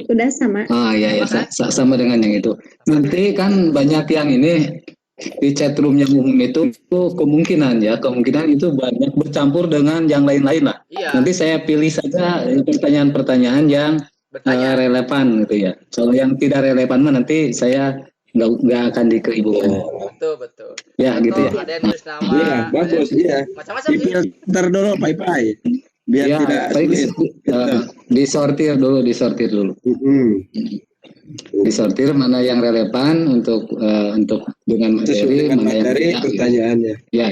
udah sama. Ya, sama dengan yang itu. Nanti kan banyak yang ini di chat room yang umum itu kemungkinan itu banyak bercampur dengan yang lain-lain lah. Iya. Nanti saya pilih saja pertanyaan-pertanyaan yang relevan gitu ya. Kalau yang tidak relevan mah nanti saya nggak akan dikeribukan. Betul. Ya gitu ya. Ada yang tulis nama. Iya, bagus ya. Macam-macam sih. Filter dulu, pai-pai. Biar Ya, tidak baik, sulit. disortir dulu. Disortir mana yang relevan untuk dengan materi, mana yang pertanyaannya. Ya.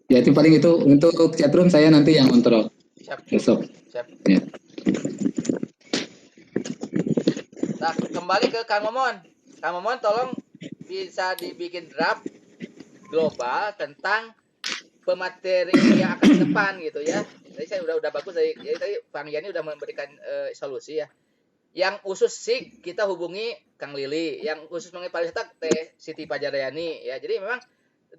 Ya itu paling itu untuk chatroom saya nanti yang kontrol. Siap. Besok. Siap. Ya. Nah, kembali ke Kang Momon. Kang Momon tolong bisa dibikin draft global tentang pemateri yang akan ke depan gitu ya. Tadi saya udah bagus tadi Bang Yani udah memberikan solusi ya. Yang khusus sih kita hubungi Kang Lili, yang khusus mengenai pariwisata Teh Siti Pajarayani ya. Jadi memang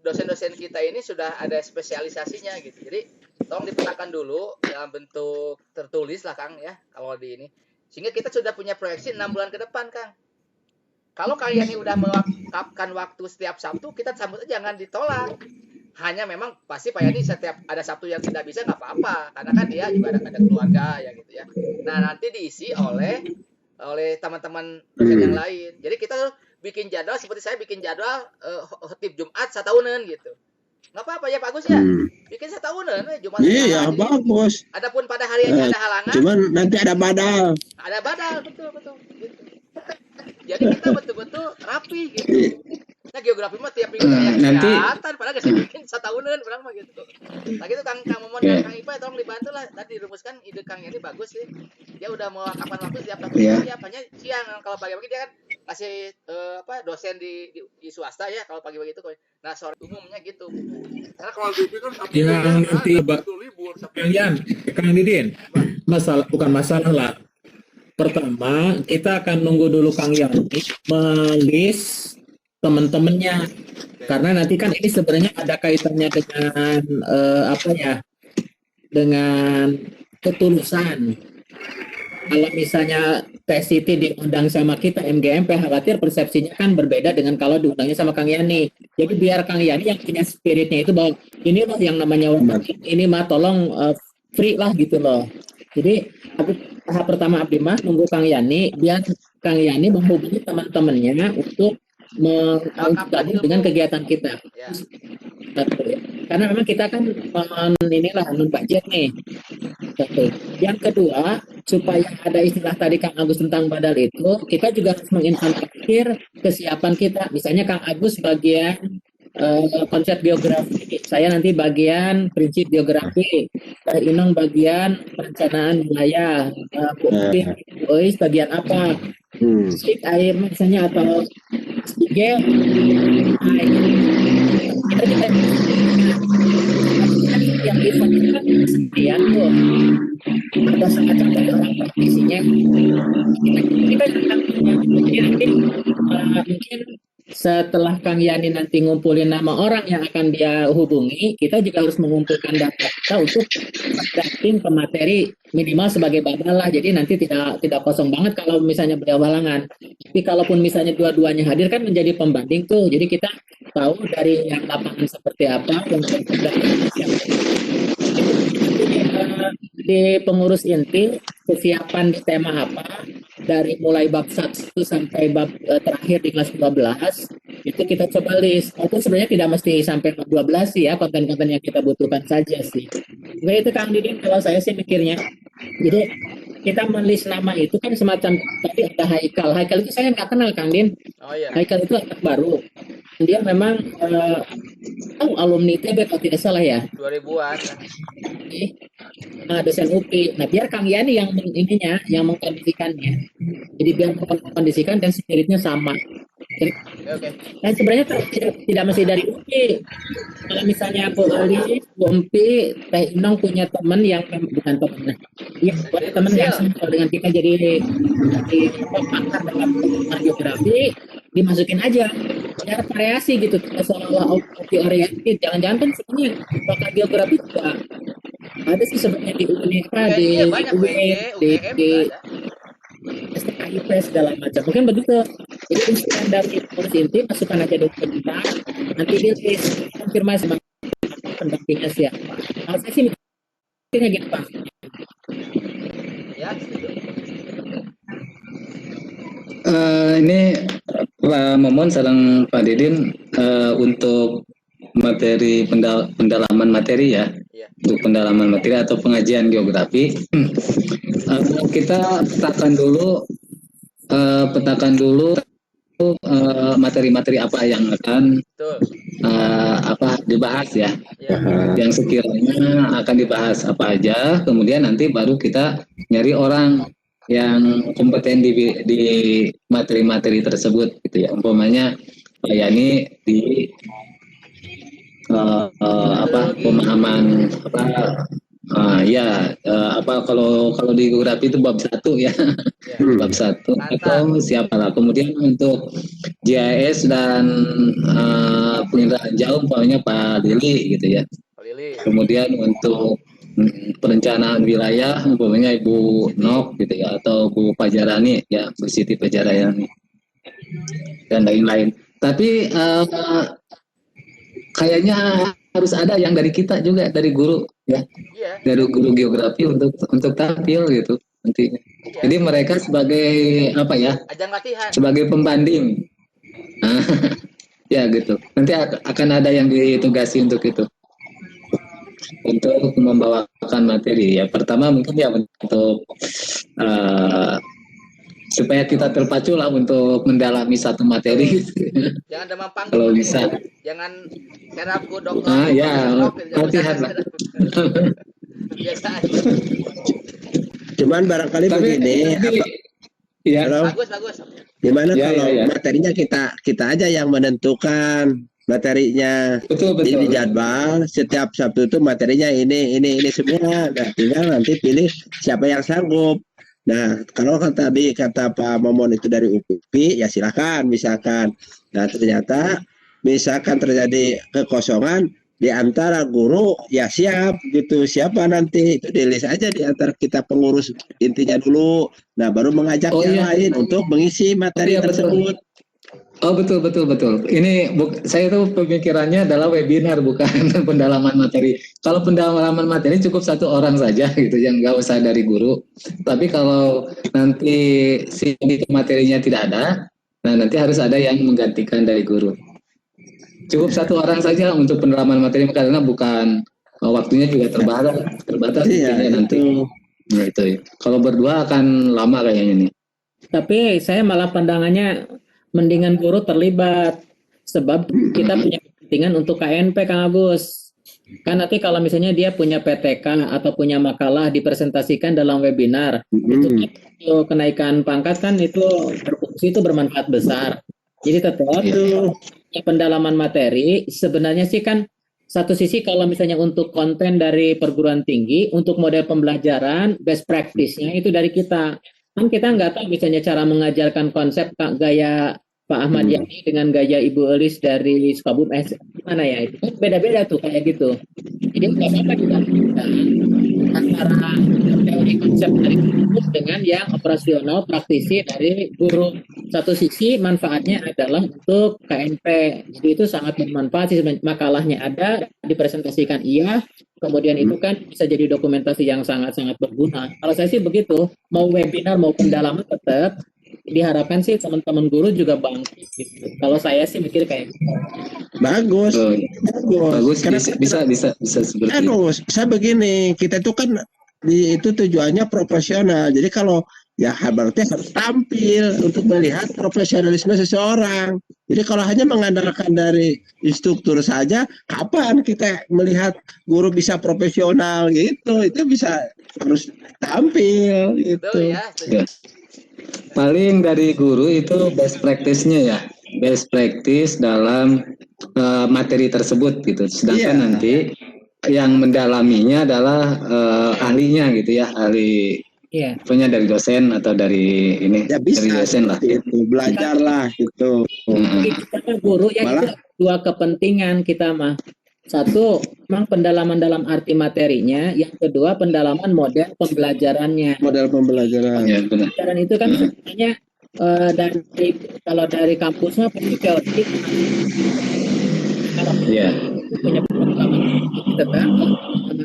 dosen-dosen kita ini sudah ada spesialisasinya gitu. Jadi tolong dipetakan dulu dalam bentuk tertulis lah Kang ya kalau di ini. Sehingga kita sudah punya proyeksi 6 bulan ke depan Kang. Kalau Kang Yani udah mewakafkan waktu setiap Sabtu, kita sambut aja, jangan ditolak. Hanya memang pasti Pak Yani setiap ada Sabtu yang tidak bisa nggak apa-apa, karena kan dia juga ada keluarga ya gitu ya. Nah nanti diisi oleh teman-teman yang lain. Jadi kita bikin jadwal seperti saya bikin jadwal khotib Jumat satahunan gitu. Nggak apa-apa ya Pak Agus ya. Bikin satahunan Jumat. Iya bagus. Adapun pada hari yang ada halangan. Cuman nanti ada badal. Ada badal betul gitu. Jadi kita betul-betul rapi gitu. Nah geografi mah tiap minggu nanti kelihatan, padahal saya bikin satahunan orang mah gitu. Nah gitu Kang Momon dan Kang Ipa tolong dibantu lah. Tadi dirumuskan ide Kang ini bagus sih. Dia udah mau kapan waktu tiap tahun hanya siang. Kalau pagi-pagi dia kan kasih dosen di swasta ya kalau pagi-pagi itu. Nah sore umumnya gitu. Karena kalau kan yang nanti Kang Didin, bukan masalah lah. Pertama kita akan nunggu dulu Kang Yani melis teman-temannya, karena nanti kan ini sebenarnya ada kaitannya dengan dengan ketulusan. Kalau misalnya Teh Siti diundang sama kita MGMP, khawatir persepsinya kan berbeda dengan kalau diundangnya sama Kang Yani. Jadi biar Kang Yani yang punya spiritnya itu bahwa ini loh yang namanya ini mah tolong free lah gitu loh. Jadi tahap pertama Abdi mah nunggu Kang Yani, biar Kang Yani menghubungi teman-temannya untuk menggabung dengan kegiatan kita. Ya. Karena memang kita kan non budget nih. Yang kedua, supaya ada istilah tadi Kang Agus tentang badal itu, kita juga harus menginventarisir kesiapan kita. Misalnya Kang Agus bagian konsep geografi, saya nanti bagian prinsip geografi, Inong bagian perencanaan wilayah, Ois bagian apa? Stik air misalnya atau gel yang difokuskan kesendirian tuh ada semacam orang praktisinya kita jadi nanti mungkin setelah Kang Yani nanti ngumpulin nama orang yang akan dia hubungi, kita juga harus mengumpulkan data kita untuk drafting ke materi minimal sebagai badal lah. Jadi nanti tidak kosong banget kalau misalnya beliau halangan. Tapi kalaupun misalnya dua-duanya hadir kan menjadi pembanding tuh. Jadi kita tahu dari yang lapangan seperti apa, yang di pengurus inti kesiapan di tema apa, dari mulai bab 1 sampai bab terakhir di kelas 12 itu kita coba list. Itu sebenarnya tidak mesti sampai bab 12 sih ya, konten-konten yang kita butuhkan saja sih. Nah itu Kang Didin kalau saya sih mikirnya. Jadi kita menulis nama itu kan semacam tadi ada Haikal. Haikal itu saya nggak kenal Kang Din. Oh, iya. Haikal itu anak baru. Dia memang alumni ITB kalau tidak salah ya. 2000-an. Nah, dosen UPI. Nah, biar Kang Yani yang yang mengkondisikannya. Jadi biar mengkondisikan dan spiritnya sama. Jadi, okay. Nah, sebenarnya tidak mesti dari UPI. Kalau misalnya Bu Ali, Bu Empi, Teh Inong punya teman yang bukan teman. Iya, punya teman yang sama dengan kita jadi pakar dalam geografi, dimasukin aja. Biar variasi gitu, seolah-olah OP oriented. Jangan-jangan kan sebenarnya pakar geografi juga Ada sih sebenarnya di di Iya banyak UNJ, UGM di juga ada. STKIP segala macam. Mungkin begitu. Jadi instrumen dari pengurus inti masukkan aja dokumen, nanti dia konfirmasi pendampingnya siapa. Kalau saya sih mikirnya gitu Pak. Ya, setuju. Ini Pak Momon sareng Pak Didin untuk materi pendalaman materi ya. Untuk pendalaman materi atau pengajian geografi, kita petakan dulu materi-materi apa yang akan dibahas ya. Yang sekiranya akan dibahas apa aja, kemudian nanti baru kita nyari orang yang kompeten di materi-materi tersebut gitu ya. Umpamanya Pak Yani di pemahaman kalau di geografi itu bab 1 ya. Bab 1 atau siapalah. Kemudian untuk GIS dan penginderaan jauh umpamanya Pak Lili gitu ya. Kemudian untuk perencanaan wilayah umpamanya Ibu Nok gitu ya, atau Bu Pajarani ya, Bu Siti Pajarani dan lain-lain. Tapi kayaknya harus ada yang dari kita juga, dari guru ya, dari guru geografi untuk tampil gitu nanti. Jadi mereka sebagai apa ya? Ajang latihan. Sebagai pembanding. Ya gitu. Nanti akan ada yang ditugasi untuk itu. Untuk membawakan materi ya. Pertama mungkin ya untuk supaya kita terpacu lah untuk mendalami satu materi. Jangan demam panggung. Kalau bisa. Jangan terapu dokter. Ya, latihan lah. Biasa aja. Cuman barangkali begini. Ya. Bagus. Gimana kalau materinya kita aja yang menentukan materinya. Betul. Di jadwal setiap Sabtu itu materinya ini semua. Nah, tinggal nanti pilih siapa yang sanggup. Nah, kalau kata Pak Momon itu dari UPI, ya silakan misalkan. Nah, ternyata misalkan terjadi kekosongan di antara guru, ya siap gitu. Siapa nanti itu di list aja di antara kita pengurus intinya dulu. Nah, baru mengajak yang lain untuk mengisi materi tersebut. Oh betul. Ini saya tuh pemikirannya adalah webinar bukan pendalaman materi. Kalau pendalaman materi cukup satu orang saja gitu, yang nggak usah dari guru. Tapi kalau nanti si materinya tidak ada, nah nanti harus ada yang menggantikan dari guru. Cukup satu orang saja untuk pendalaman materi karena bukan waktunya juga terbatas nanti. Nah, itu. Kalau berdua akan lama kayaknya nih. Tapi saya malah pandangannya mendingan guru terlibat, sebab kita punya kepentingan untuk KNP Kang Agus. Kan nanti kalau misalnya dia punya PTK atau punya makalah dipresentasikan dalam webinar, itu kenaikan pangkat kan itu berfungsi, itu bermanfaat besar. Jadi tetap pendalaman materi sebenarnya sih kan satu sisi kalau misalnya untuk konten dari perguruan tinggi, untuk model pembelajaran, best practice-nya itu dari kita. Kan kita nggak tahu misalnya cara mengajarkan konsep gaya Pak Ahmad Yani dengan gaya Ibu Elis dari Sukabumi, gimana ya, itu beda-beda tuh kayak gitu. Jadi nggak apa-apa kita antara teori konsep dari guru dengan yang operasional praktisi dari guru. Satu sisi manfaatnya adalah untuk KNP, jadi itu sangat bermanfaat sih. Makalahnya ada, dipresentasikan kemudian itu kan bisa jadi dokumentasi yang sangat-sangat berguna. Kalau saya sih begitu, mau webinar mau pendalaman tetap diharapkan sih teman-teman guru juga bangkit gitu. Kalau saya sih mikir kayak gitu. Bagus. Karena bisa seperti itu. Saya begini, kita itu kan itu tujuannya profesional. Jadi kalau ya berarti harus tampil untuk melihat profesionalisme seseorang. Jadi kalau hanya mengandalkan dari instruktur saja, kapan kita melihat guru bisa profesional gitu? Itu bisa harus tampil gitu. Ya. Paling dari guru itu best practice-nya ya, best practice dalam materi tersebut gitu. Sedangkan nanti yang mendalaminya adalah ahlinya gitu ya, ahli. Punya dari dosen atau dari ini, bisa, dari dosen lah. Itu belajarlah gitu. Kita guru ya itu dua kepentingan kita mah. Satu, memang pendalaman dalam arti materinya. Yang kedua, pendalaman model pembelajarannya. Model pembelajaran. Ya, benar. Pembelajaran itu kan sebenarnya kalau dari kampusnya pasti teoretik. Ya. Punya pendalaman tentang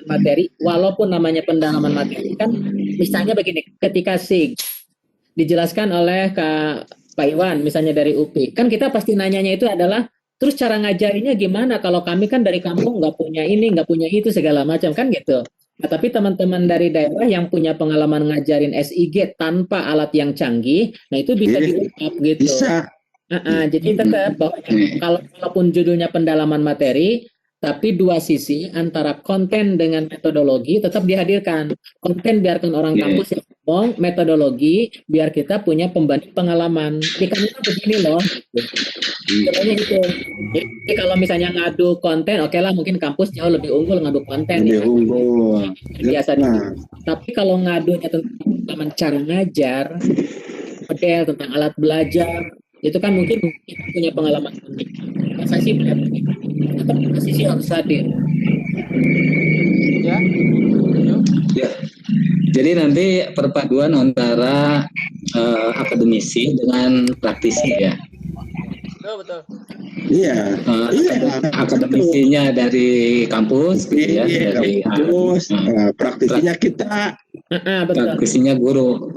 materi, walaupun namanya pendalaman materi kan, misalnya begini, ketika SIG dijelaskan oleh Pak Iwan, misalnya dari UPI, kan kita pasti nanyanya itu adalah, terus cara ngajarinya gimana? Kalau kami kan dari kampung nggak punya ini, nggak punya itu, segala macam kan gitu. Nah, tapi teman-teman dari daerah yang punya pengalaman ngajarin SIG tanpa alat yang canggih, nah itu bisa diungkap gitu. Bisa. Jadi tetap bahwa kalaupun judulnya pendalaman materi, tapi dua sisi antara konten dengan metodologi tetap dihadirkan. Konten biarkan orang kampus yang ngomong, metodologi biar kita punya pembanding pengalaman. Di kampus begini loh. Contohnya itu. Jadi kalau misalnya ngadu konten, oke lah, mungkin kampus jauh lebih unggul ngadu konten. Lebih unggul. Biasa. Tapi kalau ngadunya tentang cara ngajar, model tentang alat belajar, itu kan mungkin kita punya pengalaman unik. Saya sih melihat tetap sisi harus hadir. Ya. Ya. Jadi nanti perpaduan antara akademisi dengan praktisi ya. Betul. Iya. Akademisinya dari kampus, ya, dari kampus. Praktisinya kita. Praktisinya guru.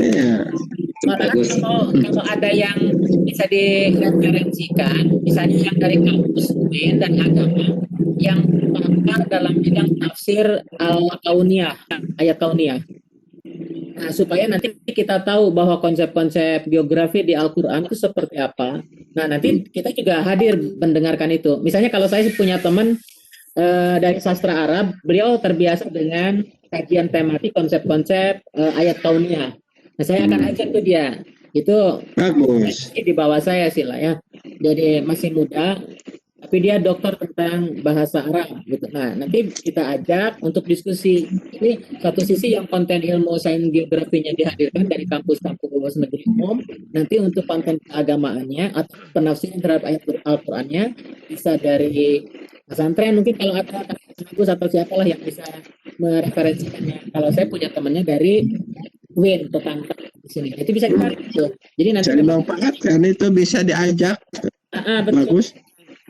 Iya. Kalau ada yang bisa direferensikan, misalnya yang dari kampus UIN dan agama yang pakar dalam bidang tafsir al-kauniyah, ayat kauniyah. Nah, supaya nanti kita tahu bahwa konsep-konsep geografi di Al-Quran itu seperti apa. Nah, nanti kita juga hadir mendengarkan itu. Misalnya kalau saya punya teman dari sastra Arab, beliau terbiasa dengan kajian tematik konsep-konsep ayat kauniyah. Nah, saya akan ajak ke dia. Itu bagus. Di bawah saya sih lah ya. Jadi masih muda, tapi dia dokter tentang bahasa Arab gitu. Nah, nanti kita ajak untuk diskusi. Ini satu sisi yang konten ilmu sains geografinya dihadirkan dari kampus-kampus negeri umum. Nanti untuk konten keagamaannya atau penafsiran terhadap ayat Al-Qur'annya bisa dari pesantren, mungkin kalau ada kampus atau siapalah yang bisa mereferensikannya. Kalau saya punya temannya dari Win tetangga di sini, itu bisa ditarik tuh. Jadi nanti cari manfaat kan itu bisa diajak. Betul. Bagus.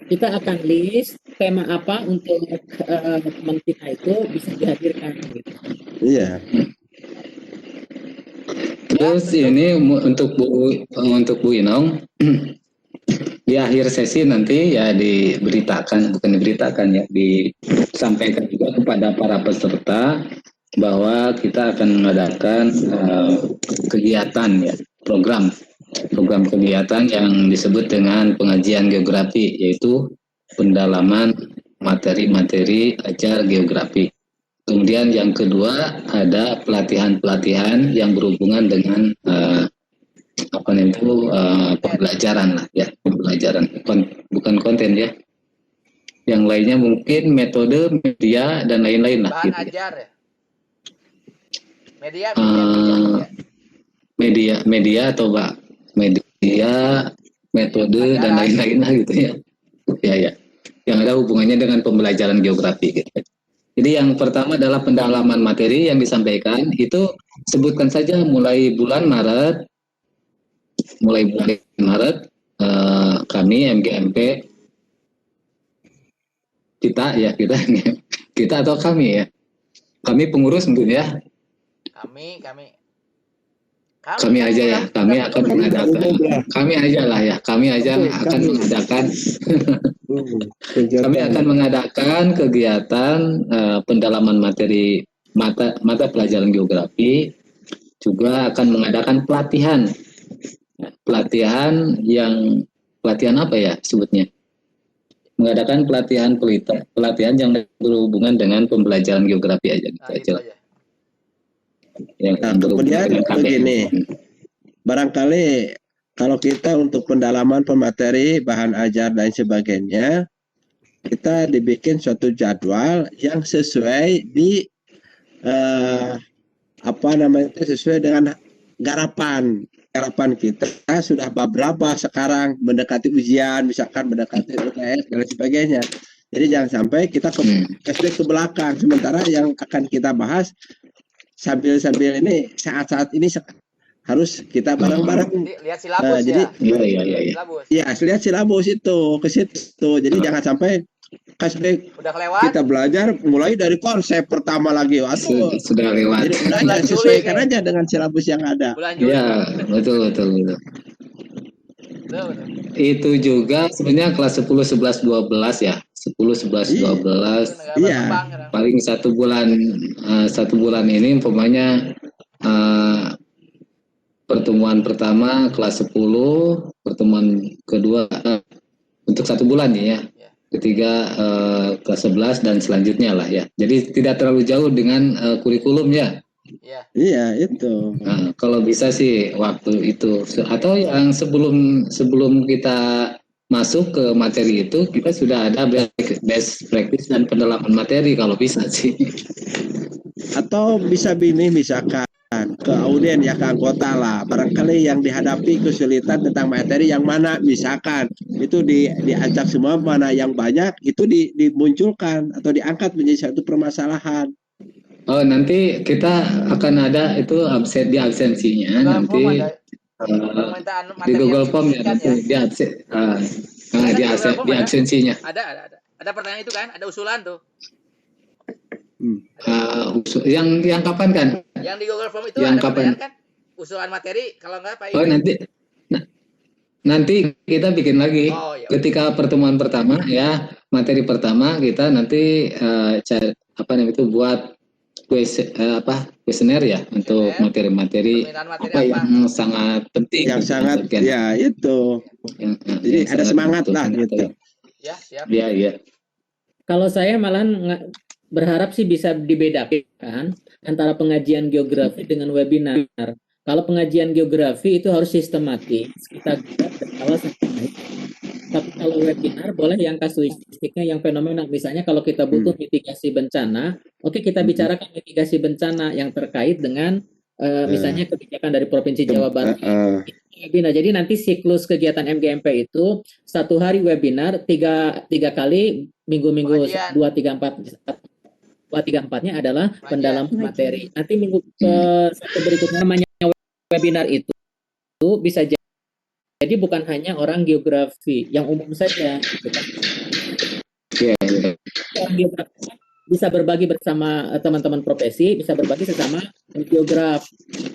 Kita akan list tema apa untuk teman kita itu bisa dihadirkan. Gitu. Iya. Terus ini untuk Bu Inong di akhir sesi nanti ya disampaikan juga kepada para peserta bahwa kita akan mengadakan kegiatan ya, program kegiatan yang disebut dengan pengajian geografi, yaitu pendalaman materi-materi ajar geografi. Kemudian yang kedua ada pelatihan yang berhubungan dengan pembelajaran lah ya, bukan konten ya. Yang lainnya mungkin metode, media dan lain-lain lah. Bahan gitu. ajar ya. Media atau media, metode dan lain-lain lah gitu ya. Ya. Yang ada hubungannya dengan pembelajaran geografi gitu. Jadi yang pertama adalah pendalaman materi yang disampaikan, itu sebutkan saja mulai bulan Maret kami MGMP kita atau kami ya. Kami pengurus mungkin ya. Kami aja ya, kami akan mengadakan. Kami aja akan mengadakan. Kami akan mengadakan kegiatan pendalaman materi mata pelajaran geografi, juga akan mengadakan pelatihan apa ya sebutnya? Mengadakan pelatihan yang berhubungan dengan pembelajaran geografi aja gitu aja. Nah, kemudian begini, barangkali kalau kita untuk pendalaman pemateri, bahan ajar dan sebagainya, kita dibikin suatu jadwal yang sesuai sesuai dengan garapan kita. Sudah berapa sekarang mendekati ujian, misalkan mendekati UTS dan sebagainya. Jadi jangan sampai kita flashback ke belakang. Sementara yang akan kita bahas sambil ini saat-saat ini harus kita bareng-bareng. Lihat silabus jadi, silabus. Ya, lihat silabus itu ke situ. Jadi jangan sampai flashback udah kelewat. Kita belajar mulai dari konsep pertama lagi. Waduh, sudah lewat. Jadi udah sesuaikan aja dengan silabus yang ada. Ya, betul. Itu juga sebenarnya kelas 10, 11, 12 ya. 10, 11, 12. Iya. Paling satu bulan ini umpamanya pertemuan pertama kelas 10, pertemuan kedua untuk 1 bulan ya. Ketiga kelas 11 dan selanjutnya lah ya. Jadi tidak terlalu jauh dengan kurikulum ya. Iya itu. Nah, kalau bisa sih waktu itu atau yang sebelum kita masuk ke materi itu kita sudah ada best practice dan pendalaman materi kalau bisa sih. Atau bisa misalkan ke audien ya ke anggota lah. Barangkali yang dihadapi kesulitan tentang materi yang mana misalkan itu diacak semua mana yang banyak itu dimunculkan atau diangkat menjadi satu permasalahan. Oh nanti kita akan ada itu di absensinya nanti di Google Form ya nanti di absensinya. Ada pertanyaan itu kan, ada usulan tuh. Yang kapan kan? Yang di Google Form itu yang ada kapan? Kan? Usulan materi kalau enggak Pak. Oh nanti kita bikin lagi ketika pertemuan pertama ya materi pertama kita nanti buat kuesioner ya untuk materi-materi apa yang sangat penting yang sangat ya itu jadi ada semangat lah gitu ya siap ya. Kalau saya malah berharap sih bisa dibedakan antara pengajian geografi dengan webinar. Kalau pengajian geografi itu harus sistematis kita awal sampai. Tapi kalau webinar boleh yang kasuistiknya yang fenomenal. Misalnya kalau kita butuh mitigasi bencana, oke kita bicarakan mitigasi bencana yang terkait dengan misalnya kebijakan dari Provinsi Jawa Barat. Webinar. Jadi nanti siklus kegiatan MGMP itu 1 hari webinar, 3 kali minggu-minggu 2, 3, 4-nya adalah pendalaman materi. Nanti minggu satu berikutnya namanya webinar itu bisa jadi bukan hanya orang geografi yang umum saja. Orang geografi bisa berbagi bersama teman-teman profesi, bisa berbagi sesama geograf.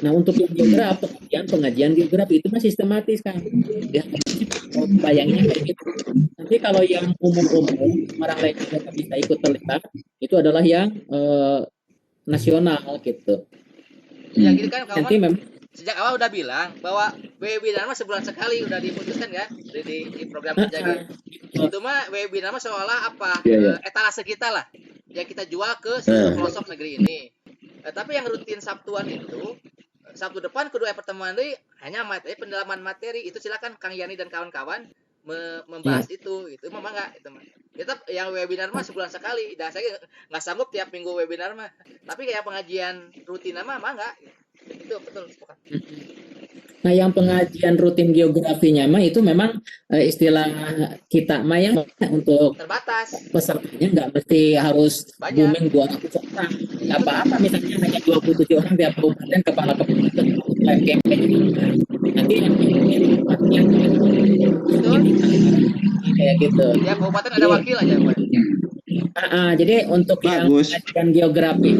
Nah untuk yang geograf, pengajian geografi itu masih sistematis kan. Bayanginnya kayak gitu. Nanti kalau yang umum-umum, orang lain juga bisa ikut terlibat, itu adalah yang nasional gitu. Ya gitu kan kawan. Nanti memang sejak awal udah bilang bahwa webinar mah sebulan sekali udah diputuskan kan di program kerja gitu. Itu mah webinar mah seolah apa etalase kita lah yang kita jual ke seluruh pelosok negeri ini. Tapi yang rutin Sabtuan itu Sabtu depan kedua pertemuan ini hanya materi pendalaman materi itu silakan Kang Yani dan kawan-kawan membahas itu memang enggak itu mah. Kita yang webinar mah sebulan sekali. Dan saya nggak sanggup tiap minggu webinar mah. Tapi kayak pengajian rutin mah enggak. Itu betul. Nah, yang pengajian rutin geografinya mah itu memang istilah kita mah yang untuk terbatas. Pesertanya nggak mesti harus booming 200 orang. Nggak apa-apa misalnya hanya 27 orang tiap kabupaten kepala kabupaten nanti yang kayak gitu. Tiap kabupaten ada wakil aja, Pak. Jadi untuk yang pengajian geografi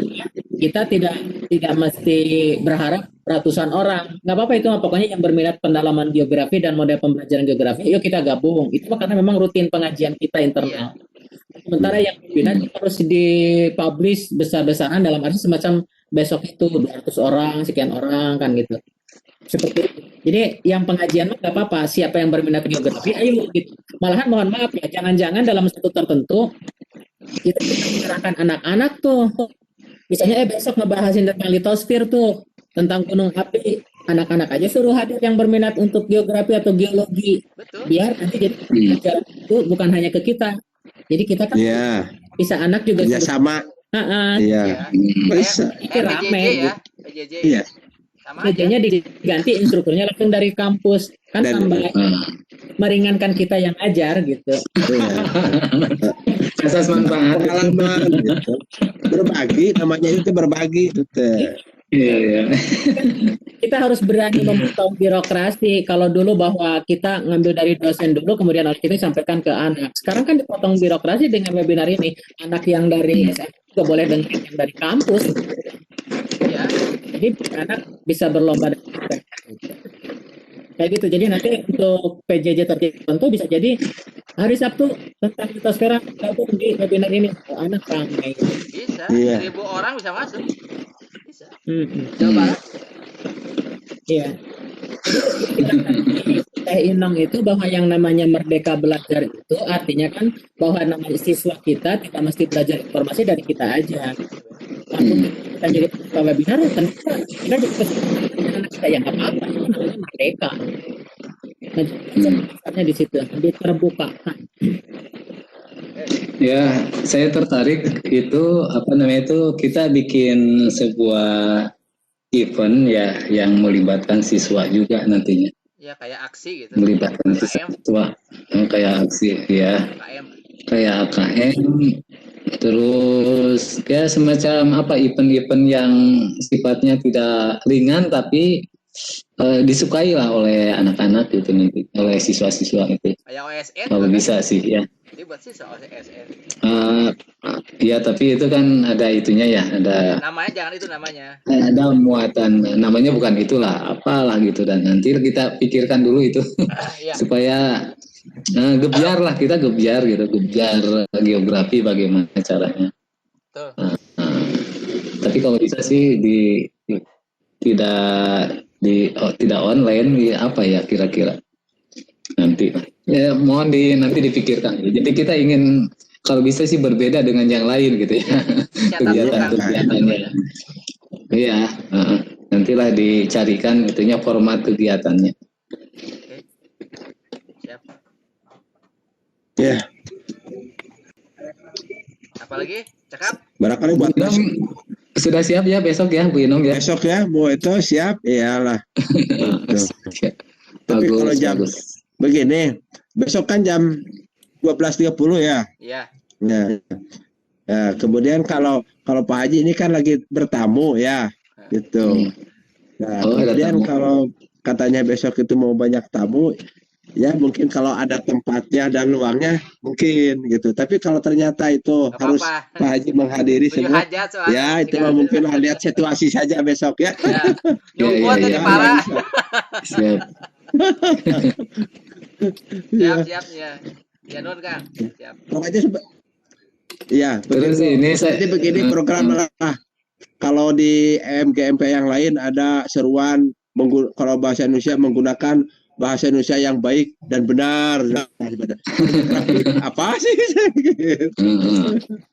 kita tidak mesti berharap ratusan orang. Nggak apa-apa itu, pokoknya yang berminat pendalaman geografi dan model pembelajaran geografi, yuk kita gabung. Itu karena memang rutin pengajian kita internal. Sementara yang webinar harus dipublish besar-besaran dalam arti semacam besok itu 200 orang, sekian orang kan gitu. Seperti itu. Jadi yang pengajian nggak apa-apa, siapa yang berminat geografi, ayo gitu. Malahan mohon maaf ya, jangan-jangan dalam satu tertentu kita mengerahkan anak-anak tuh. Misalnya besok ngebahasin tentang litosfer tuh, tentang gunung api, anak-anak aja suruh hadir yang berminat untuk geografi atau geologi. Betul. Biar nanti jadi pelajaran itu bukan hanya ke kita. Jadi kita kan bisa anak juga sama. Iya. Bisa. Ini rame ya. PJJ. Iya. PJJ-nya diganti instrukturnya langsung dari kampus. Kan tambah meringankan kita yang ajar gitu. asas manfaat. Pengalaman gitu. Berbagi namanya itu berbagi itu teh. Iya, iya. Kita harus berani memotong birokrasi. Kalau dulu bahwa kita ngambil dari dosen dulu, kemudian harus kita sampaikan ke anak. Sekarang kan dipotong birokrasi dengan webinar ini. Anak yang dari SMA juga boleh dengar yang dari kampus. Ya. Jadi anak bisa berlomba dengan kita. Kayak gitu. Jadi nanti untuk PJJ tertentu bisa jadi hari Sabtu tentang litosfera gabung di webinar ini. Anak ramai. Bisa. Iya. 1000 orang bisa masuk. Bisa. Jawa Barat. Iya. Teh Inong itu bahwa yang namanya merdeka belajar itu artinya kan bahwa namanya siswa kita tidak mesti belajar informasi dari kita aja. Kalau kita jadi peserta webinar, kan kita jadi anak kita yang apa-apa, itu namanya merdeka. Nah, jadi di situ diterbukakan. Ya, saya tertarik itu apa namanya itu kita bikin sebuah event ya yang melibatkan siswa juga nantinya. Ya kayak aksi gitu. Melibatkan siswa kayak aksi ya. KM. Kayak AKM terus kayak semacam apa event-event yang sifatnya tidak ringan tapi disukai lah oleh anak-anak gitu nanti oleh siswa-siswa itu. Kayak OSN. Kalau bisa sih ya. Ini buat siswa OSN. Ya tapi itu kan ada itunya ya, ada Namanya jangan itu namanya. ada muatan namanya bukan itulah apalah gitu dan nanti kita pikirkan dulu itu Iya. supaya gebiar lah kita gebiar gitu, gebiar geografi bagaimana caranya. Tuh. Tapi kalau bisa sih tidak online ya apa ya kira-kira nanti ya mohon nanti dipikirkan. Jadi kita ingin kalau bisa sih berbeda dengan yang lain gitu ya kegiatannya. Iya, nantilah dicarikan itunya format kegiatannya. Oke. Siap. Ya, Apalagi? Cakap? barangkali buat Bu Inong sudah siap ya besok ya Bu Inong ya. besok ya, Bu itu siap, iyalah. Tapi Bagus, kalau jam bagus. begini, besok kan jam 12.30 ya. Iya. Ya, kemudian kalau Pak Haji ini kan lagi bertamu ya, gitu. Nah, Oh, ada kemudian tamu. kalau katanya besok itu mau banyak tamu, ya mungkin kalau ada tempatnya dan luangnya mungkin gitu. Tapi kalau ternyata itu Nggak harus apa-apa. Pak Haji menghadiri Tujuh semua, hajat soalnya. ya itu mah mungkin lah lihat situasi saja besok ya. Ya. Nyumput Iya, ini iya, parah. Siap. Siap ya. Ya Nun Kang. Siap. Pokoknya ya, Terus begitu. ini saya Jadi begini program lah. Kalau di MGMP yang lain ada seruan kalau bahasa Indonesia menggunakan bahasa Indonesia yang baik dan benar. Apa sih?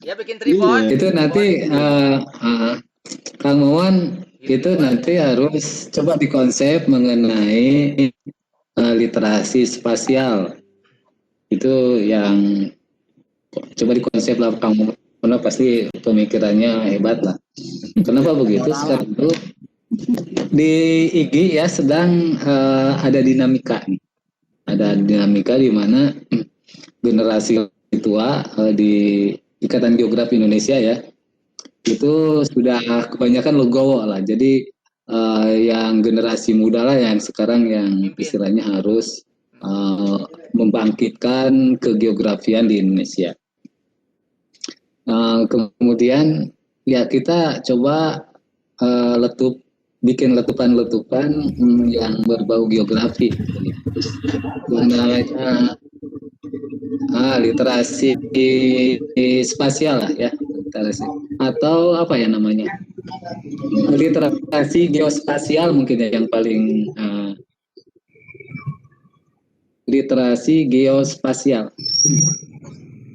Ya bikin tripod. Iya. itu nanti Kang Muwan itu nanti harus coba dikonsep mengenai literasi spasial. Itu yang coba dikonsep lah Kang Muwan. Karena pasti pemikirannya hebat lah. Kenapa begitu? Sekarang itu di IG ya sedang ada dinamika nih. Ada dinamika di mana generasi tua di Ikatan Geografi Indonesia ya itu sudah kebanyakan legowo lah. Jadi yang generasi muda lah yang sekarang yang istilahnya harus membangkitkan kegeografian di Indonesia. Kemudian ya kita coba bikin letupan-letupan yang berbau geografi. Yang namanya literasi spasial lah ya, literasi. Atau apa ya namanya? Literasi geospasial mungkin ya yang paling literasi geospasial.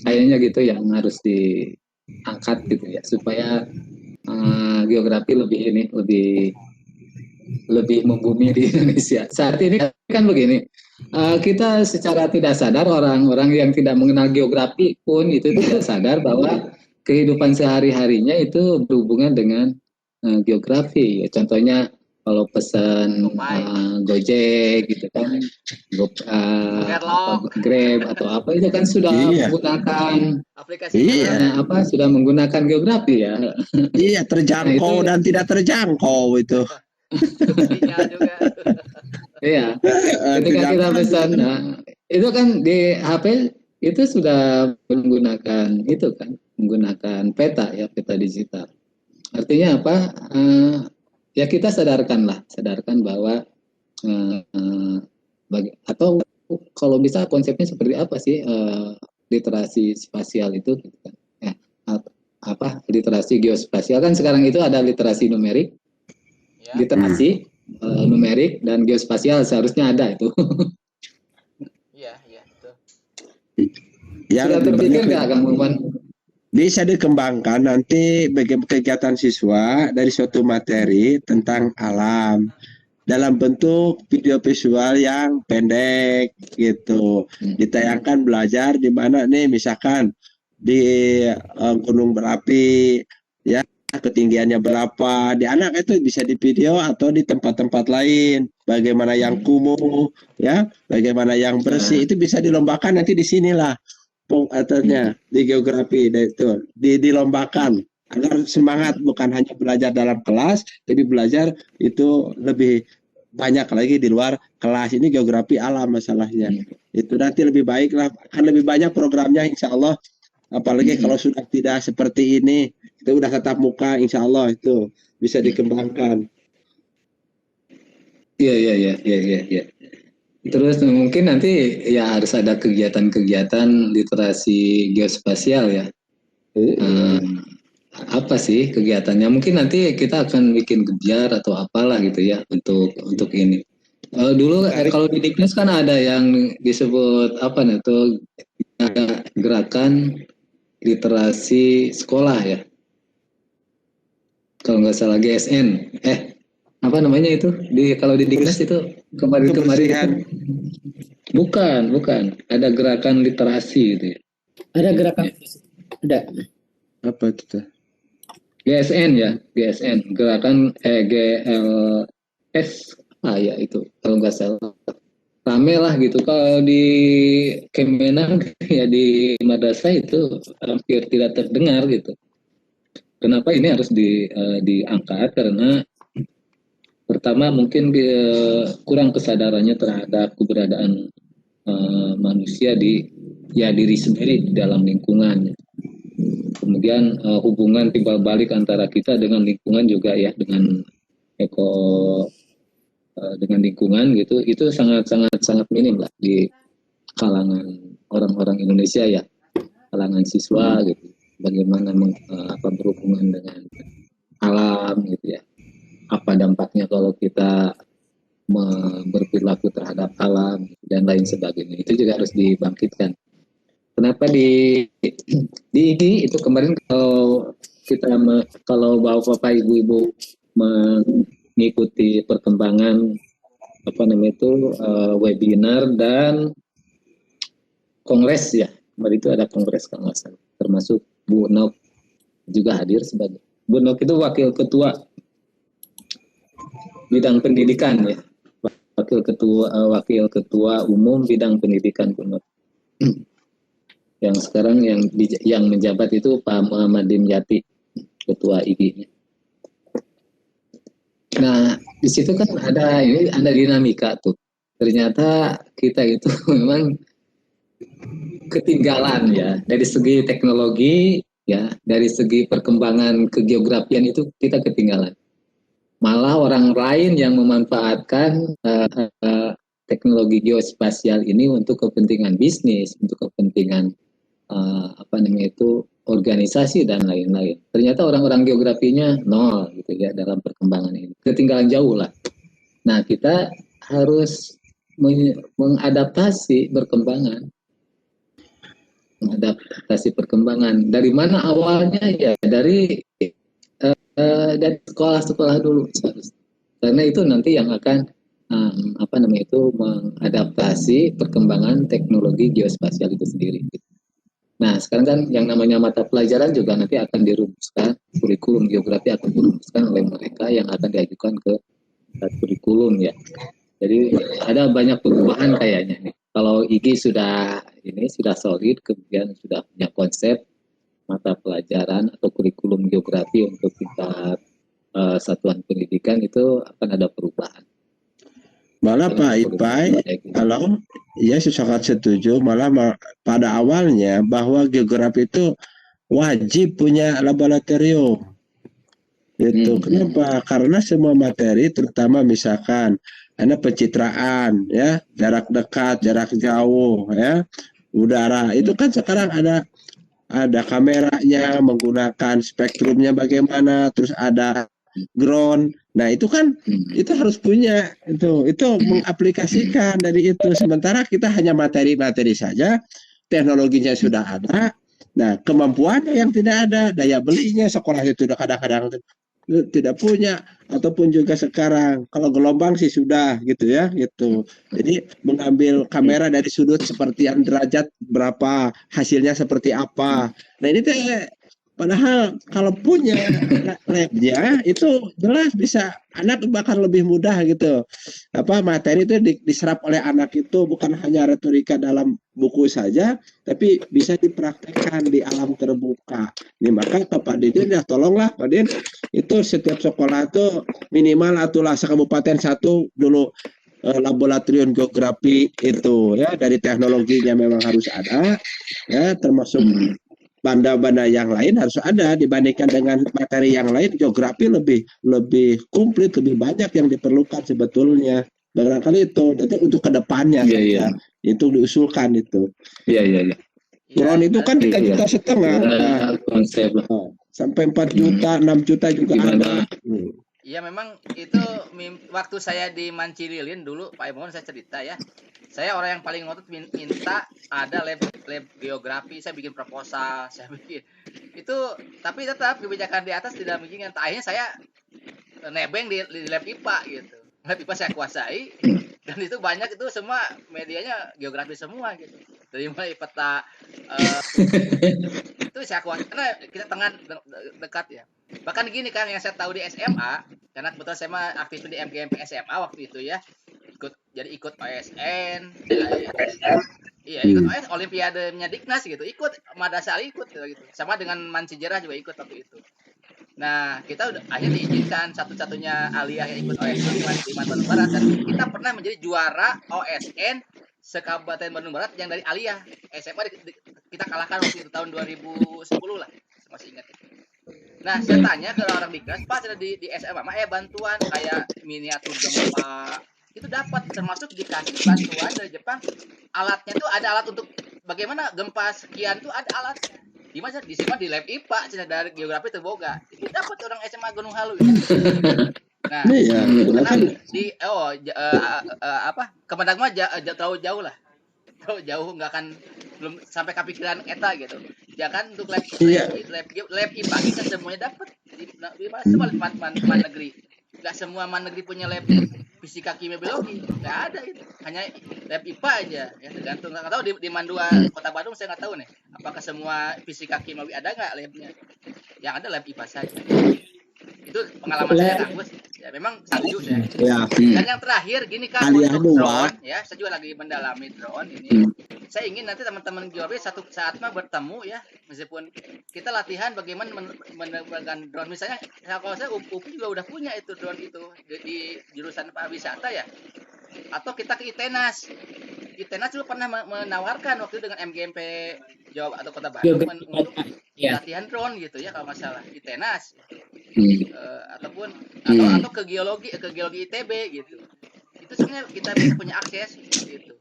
Kayaknya gitu yang harus diangkat gitu ya supaya geografi lebih membumi di Indonesia. Saat ini kan begini, kita secara tidak sadar orang-orang yang tidak mengenal geografi pun itu tidak sadar bahwa kehidupan sehari-harinya itu berhubungan dengan geografi. Ya, contohnya kalau pesan Gojek gitu kan, Grab atau apa itu kan sudah menggunakan sudah menggunakan geografi ya. Iya, terjangkau dan tidak terjangkau itu. Iya, ketika kita pesan, itu kan di HP itu sudah menggunakan menggunakan peta digital. Artinya apa? Ya kita sadarkan bahwa atau kalau bisa konsepnya seperti apa sih literasi spasial itu, gitu kan? Literasi geospasial kan sekarang itu ada literasi numerik, literasi numerik dan geospasial seharusnya ada itu. Iya, betul. Sudah terpikir nggak, Kang Muhammad? Bisa dikembangkan nanti bagi kegiatan siswa dari suatu materi tentang alam dalam bentuk video visual yang pendek gitu, ditayangkan belajar di mana nih, misalkan di gunung berapi ya, ketinggiannya berapa, di anak itu bisa di video atau di tempat-tempat lain, bagaimana yang kumuh ya, bagaimana yang bersih, itu bisa dilombakan nanti di sinilah atasnya di geografi itu dilombakan agar semangat, bukan hanya belajar dalam kelas tapi belajar itu lebih banyak lagi di luar kelas. Ini geografi alam masalahnya, itu nanti lebih baik lah, akan lebih banyak programnya insya Allah, apalagi kalau sudah tidak seperti ini, itu udah tatap muka, insya Allah itu bisa dikembangkan. Iya. Terus mungkin nanti ya harus ada kegiatan-kegiatan literasi geospasial ya. Apa sih kegiatannya? Mungkin nanti kita akan bikin gebyar atau apalah gitu ya untuk ini. Dulu kalau di Diknas kan ada yang disebut apa nih tuh, gerakan literasi sekolah ya. Kalau nggak salah GSN. Apa namanya itu? Kalau di Diknas itu kemarin itu. Bukan. Ada gerakan literasi gitu ya. Ada gerakan. Ada. Apa itu tuh? GSN ya, GSN. Gerakan GLS ya itu. Kalau nggak salah. Rame lah gitu. Kalau di Kemenang ya di madrasah itu hampir tidak terdengar gitu. Kenapa ini harus diangkat? Karena pertama mungkin kurang kesadarannya terhadap keberadaan manusia di diri sendiri di dalam lingkungan. Kemudian hubungan timbal balik antara kita dengan lingkungan juga ya, dengan dengan lingkungan gitu, itu sangat minim lah di kalangan orang-orang Indonesia ya, kalangan siswa gitu. Bagaimana berhubungan dengan alam gitu ya. Apa dampaknya kalau kita berperilaku terhadap alam dan lain sebagainya, itu juga harus dibangkitkan. Kenapa di ini itu kemarin kalau bapak ibu mengikuti perkembangan webinar dan kongres ya, kemarin itu ada kongres kalau nggak salah, termasuk Bu Nok juga hadir sebagai Bu Nok itu wakil ketua bidang pendidikan ya, wakil ketua umum bidang pendidikan PUNOT. Yang sekarang yang menjabat itu Pak Muhammad Dimyati, ketua IG-nya. Nah, di situ kan ada dinamika tuh. Ternyata kita itu memang ketinggalan ya dari segi teknologi ya, dari segi perkembangan kegeografian itu kita ketinggalan. Malah orang lain yang memanfaatkan teknologi geospasial ini untuk kepentingan bisnis, untuk kepentingan organisasi dan lain-lain. Ternyata orang-orang geografinya nol gitu ya dalam perkembangan ini. Ketinggalan jauh lah. Nah, kita harus mengadaptasi perkembangan. Dari mana awalnya ya dari sekolah-sekolah dulu, karena itu nanti yang akan mengadaptasi perkembangan teknologi geospasial itu sendiri. Nah, sekarang kan yang namanya mata pelajaran juga nanti akan dirumuskan, kurikulum geografi akan dirumuskan oleh mereka yang akan diajukan ke kurikulum ya. Jadi ada banyak perubahan kayaknya nih. Kalau IG sudah solid, kemudian sudah punya konsep mata pelajaran atau kurikulum geografi untuk tingkat satuan pendidikan, itu akan ada perubahan. Malah Pak Ipai, kalau ya sangat setuju, malah pada awalnya bahwa geografi itu wajib punya laboratorium. Itu kenapa? Karena semua materi, terutama misalkan ada pencitraan, ya, jarak dekat, jarak jauh, ya, udara, itu kan sekarang ada kameranya, menggunakan spektrumnya bagaimana, terus ada ground. Nah, itu kan itu harus punya itu mengaplikasikan dari itu. Sementara kita hanya materi-materi saja, teknologinya sudah ada. Nah, kemampuannya yang tidak ada, daya belinya sekolah itu kadang-kadang tidak punya, ataupun juga sekarang kalau gelombang sih sudah gitu ya gitu. Jadi mengambil kamera dari sudut sepertian derajat berapa, hasilnya seperti apa. Nah, ini teh padahal kalau punya labnya itu jelas bisa, anak bahkan lebih mudah gitu. Materi itu diserap oleh anak itu bukan hanya retorika dalam buku saja, tapi bisa dipraktekkan di alam terbuka. Ini maka Pak Didin ya tolonglah Pak Didin, itu setiap sekolah itu minimal atulah sekabupaten satu dulu laboratorium geografi itu ya, dari teknologinya memang harus ada ya, termasuk banda-banda yang lain harus ada. Dibandingkan dengan materi yang lain, geografi lebih komplit, lebih banyak yang diperlukan sebetulnya. Barangkali itu untuk kedepannya itu diusulkan itu. Iya. Drone itu kan 3,5 juta konsep sampai 4 juta, 6 juta juga ada. Iya, memang itu waktu saya di Mancililin dulu, Pak Imon, saya cerita ya. Saya orang yang paling ngotot minta ada lab geografi, saya bikin proposal, saya bikin. Itu tapi tetap kebijakan di atas tidak mengizinkan. Akhirnya saya nebeng di lab IPA gitu. Lab IPA saya kuasai, dan itu banyak, itu semua medianya geografi semua gitu. Dari mulai peta itu saya kuasai karena kita tengah dekat ya. Bahkan gini kan, yang saya tahu di SMA, karena kebetulan saya mah aktif di MGMP SMA waktu itu ya, ikut OSN, ikut OSN, Olimpiadenya Diknas gitu, ikut Madasal, ikut gitu, sama dengan Mansejarah juga ikut waktu itu. Nah, kita udah akhirnya diizinkan satu-satunya aliyah yang ikut OSN di Bandung Barat, dan kita pernah menjadi juara OSN sekabupaten Bandung Barat yang dari aliyah SMA kita kalahkan waktu itu tahun 2010 lah, masih ingat. Nah, saya tanya ke orang Diknas, Pak, ada di SMA bantuan kayak miniatur gempa itu dapat, termasuk dikasih bantuan dari Jepang, alatnya tuh ada alat untuk bagaimana gempa sekian tuh ada alatnya. Di mana disimpan di lab IPA, cina dari geografi terboga. Itu dapat orang SMA Gunung Halu gitu. Nah, karena di Kemendang mah terlalu jauh lah. Terlalu jauh, nggak akan belum sampai kepikiran eta gitu. Jangan untuk lab IPA kita semuanya dapat di semua man negeri. Nggak semua man negeri punya lab fisika kimia biologi, nggak ada itu, hanya lab IPA aja ya, tergantung. Nggak tahu di Mandua Kota Bandung, saya nggak tahu nih apakah semua fisika kimia ada nggak labnya. Yang ada lab IPA saja. Itu pengalaman saya, Kang Gus ya, memang setuju saya. Dan yang terakhir gini kan, untuk drone ya, saya juga lagi mendalami drone ini. Saya ingin nanti teman-teman geografi satu saat mah bertemu ya, meskipun kita latihan bagaimana menerbangkan drone. Misalnya kalau saya UPI juga udah punya itu drone itu di jurusan pariwisata ya, atau kita ke ITENAS. ITENAS juga pernah menawarkan waktu itu dengan MGMP Jawa atau Kota Bandung untuk latihan drone gitu ya, kalau nggak salah ITENAS ataupun atau ke geologi ITB gitu. Itu sebenarnya kita bisa punya akses gitu.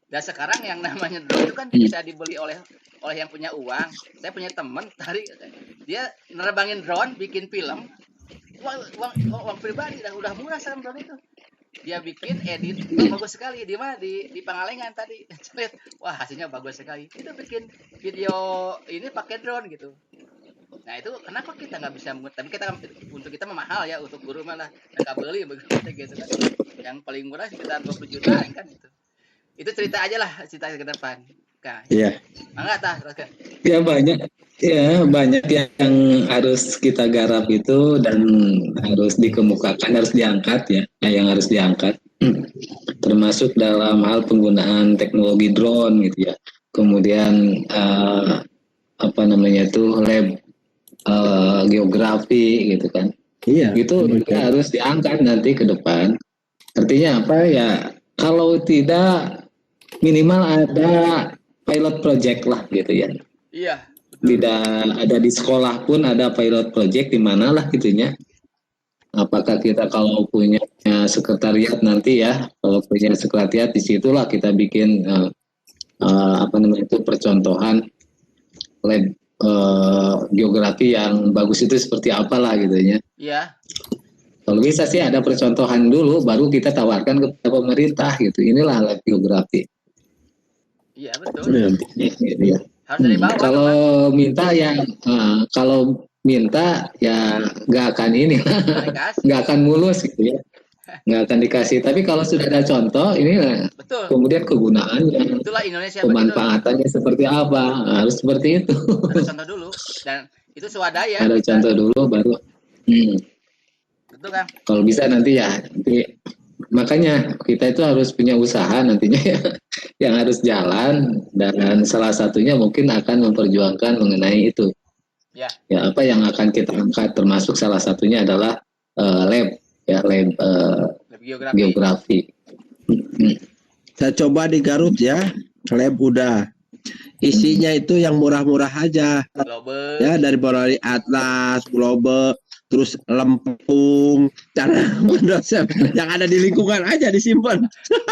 Dan sekarang yang namanya drone itu kan bisa dibeli oleh yang punya uang. Saya punya teman tadi, dia nerbangin drone, bikin film, uang pribadi, udah murah sekarang drone itu. Dia bikin edit, bagus sekali. Di mana di Pangalengan tadi. Wah, hasilnya bagus sekali. Itu bikin video ini pakai drone gitu. Nah, itu kenapa kita nggak bisa, tapi kita untuk kita mahal ya, untuk guru malah nggak beli begitu kan. Yang paling murah sekitar 20 jutaan kan itu. Itu cerita aja lah, cerita ke depan. Nah, iya. Mangga tah, teruskan. Ya banyak. Ya, banyak yang harus kita garap itu dan harus dikemukakan, harus diangkat ya, yang harus diangkat. Termasuk dalam hal penggunaan teknologi drone gitu ya. Kemudian apa namanya itu lab geografi gitu kan. Iya. Itu harus diangkat nanti ke depan. Artinya apa ya? Kalau tidak minimal ada pilot project lah gitu ya. Iya. Tidak ada di sekolah pun ada pilot project di mana lah gitunya. Apakah kita kalau punya sekretariat nanti ya, kalau punya sekretariat di situlah kita bikin apa namanya itu percontohan lab geografi yang bagus itu seperti apalah gitunya. Iya. Kalau bisa sih ada percontohan dulu, baru kita tawarkan kepada pemerintah gitu. Inilah lab geografi. Iya betul. Ya. Harus dari bawah. Kalau minta ya, kalau minta ya nggak akan ini, nggak akan mulus gitu ya, nggak akan dikasih. Tapi kalau sudah ada contoh, ini betul. Kemudian kegunaannya, itulah Indonesia pemanfaatannya seperti apa, harus seperti itu. Ada contoh dulu dan itu swadaya. Ada contoh dulu baru. Betul kan? Kalau bisa nanti ya, makanya kita itu harus punya usaha nantinya ya, yang harus jalan dan salah satunya mungkin akan memperjuangkan mengenai itu. Ya. Ya apa yang akan kita angkat termasuk salah satunya adalah lab ya lab geografi. Saya coba di Garut ya, lab udah. Isinya itu yang murah-murah aja. Global. Ya dari Borari Atlas, Global, terus Lempung, cara mendosen yang ada di lingkungan aja disimpan.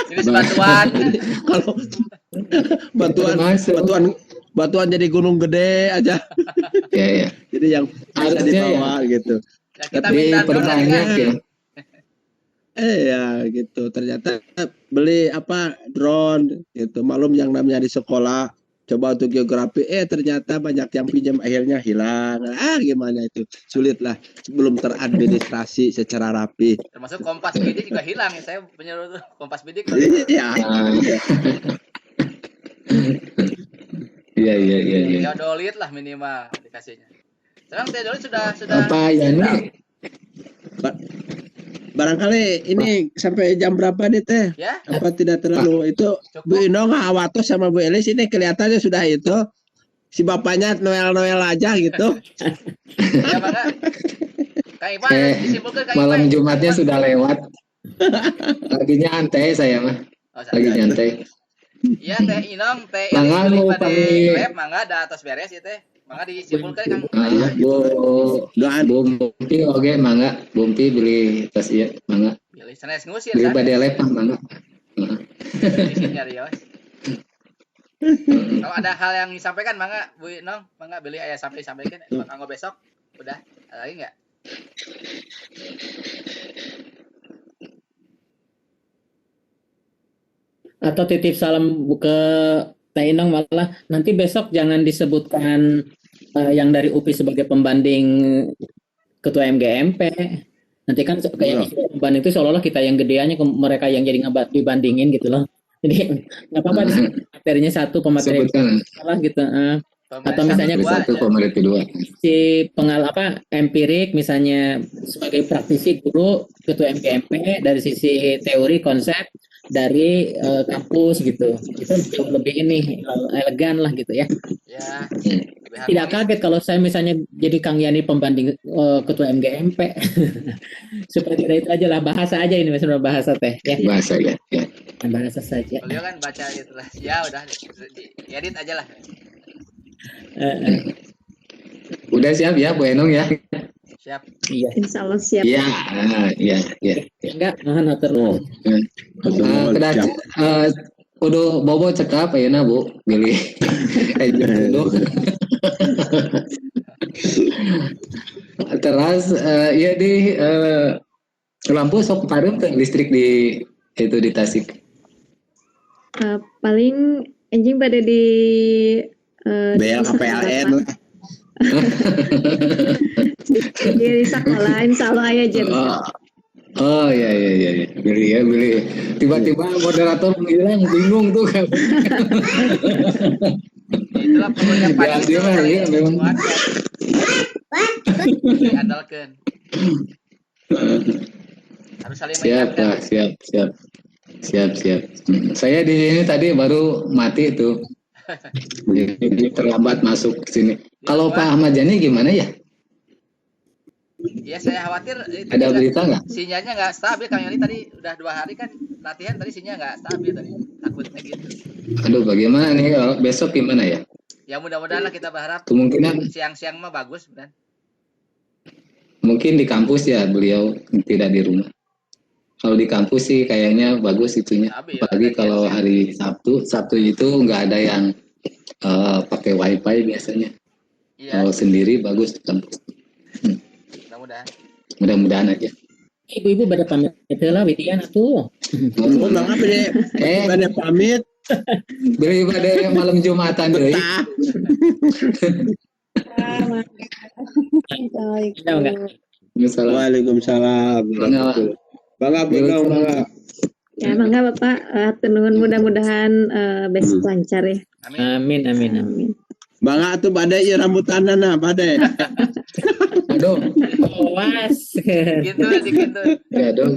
Jenis batuan. Kalau batuan jadi gunung gede aja. Ya. Jadi yang harus dibawa ya. Gitu. Ya, kita minta perbanyak ya. Ya gitu. Ternyata beli drone gitu. Malum yang namanya di sekolah coba untuk geografi, ternyata banyak yang pinjam akhirnya hilang. Gimana itu? Sulit lah, belum teradministrasi secara rapi. Termasuk kompas bidik juga hilang. Saya punya kompas bidik. Iya. Iya. Teodolit lah minimal dikasihnya. Sekarang teodolit sudah. Apa ya ini? Barangkali ini sampai jam berapa nih teh? Ya? Apa tidak terlalu itu? Cukup. Bu Inong, Awatos sama Bu Elis ini kelihatannya sudah itu. Si bapaknya Noel aja gitu. Ya Pak. Kang Ipan disimpulkan Kang Ipan. Malam Jumatnya sudah lewat. Lagi nyantai saya mah. Lagi nyantai. Iya teh Inong, teh Mangga Elis mau pada web, mangga ada atas beres ya teh. Mangga disimpulkan Kang. Bu Bumpi oke mangga. Bumpi beli tas iya mangga. Beli sanes ngusir beli pada lepah mangga. Di sini Rios. Kalau ada hal yang disampaikan mangga Bu Inong, mangga beli ayah sampaikan Kanggo besok. Udah, ada lagi enggak? Atau titip salam ke Teh Inong malah nanti besok jangan disebutkan yang dari UPI sebagai pembanding ketua MGMP. Nanti kan kayak pembanding itu seolah-olah kita yang gedeannya mereka yang jadi dibandingin gitu loh. Jadi nggak apa-apa materinya satu pemateri salah gitu. Atau misalnya si empirik misalnya sebagai praktisi guru ketua MGMP dari sisi teori konsep dari kampus gitu, itu jauh lebih ini elegan lah gitu ya. Ya. Tidak kaget kalau saya misalnya jadi Kang Yani pembanding ketua MGMP. Supaya tidak itu aja lah, bahasa aja ini maksudnya bahasa teh ya. Bahasa ya. Bahasa saja. Beliau kan baca itu lah. Ya udah edit aja lah. Udah siap ya Bu Enong ya? Siap. Iya. Insya Allah siap. Iya. Enggak, mohon atur. Udah bobo cekap ya Bu, pilih dulu. Terus ya di lampu sok parum ke listrik di itu di Tasik. Paling anjing pada di BLKPLN lah. Di sekolah insya Allah ya jam. Oh iya beli. Tiba-tiba moderator bilang bingung tuh kan. Itulah perlunya Ya, panel dia mah, iya, memang. diandalkan. Harus saling Siap, mengingatkan. Pak. Siap. Saya di sini tadi baru mati tuh. Jadi terlambat masuk ke sini. Kalau Pak Ahmad Yani gimana ya? Ya saya khawatir itu Ada juga berita nggak? sinyalnya nggak stabil. Kang Yani tadi udah 2 hari kan latihan, tadi sinyal nggak stabil tadi. Takutnya gitu. Aduh, bagaimana nih? Besok gimana ya? Ya mudah-mudahan lah, kita berharap Kemungkinan siang-siang mah bagus, benar. mungkin di kampus ya, beliau tidak di rumah. Kalau di kampus sih kayaknya bagus itunya. Stabil, Apalagi ada kalau siang-siang. hari Sabtu itu nggak ada yang pakai wifi biasanya. Iya, Kalau sendiri bagus di kampus. mudah-mudahan. Mudah-mudahan aja. Ibu-ibu pada pamit lah Witian atuh. Oh, Bang Abdi, bukannya pamit. Beli pada malam Jumatan deh. Waalaikumsalam. Bangga, bangga. Ya, mangga Bapak, tenun mudah-mudahan besok lancar ya. Amin. Bangga tuh badai ya rambutanna nah, badai. Aduh, Awas. Gitu, gitu. gaduh.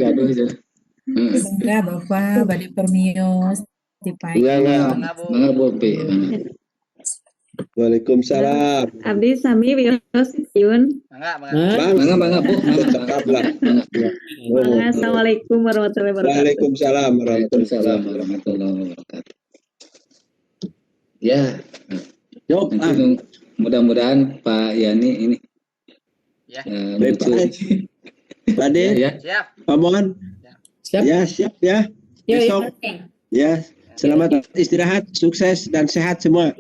Enggak, Bapak, Bade Permios, Tipai. Bangga Bu Pi. Waalaikumsalam. Abdi sami wios Yun. Bangga Bu. Tetaplah. Assalamualaikum warahmatullahi wabarakatuh. Waalaikumsalam Waalaikumsalam warahmatullahi wabarakatuh. Ya, Yuk, mudah-mudahan Pak Yani ini Ya. lucu. Bade, Ya. Siap. Pak Mon. Siap. Ya, siap ya. Besok. Ya, selamat istirahat, sukses dan sehat semua.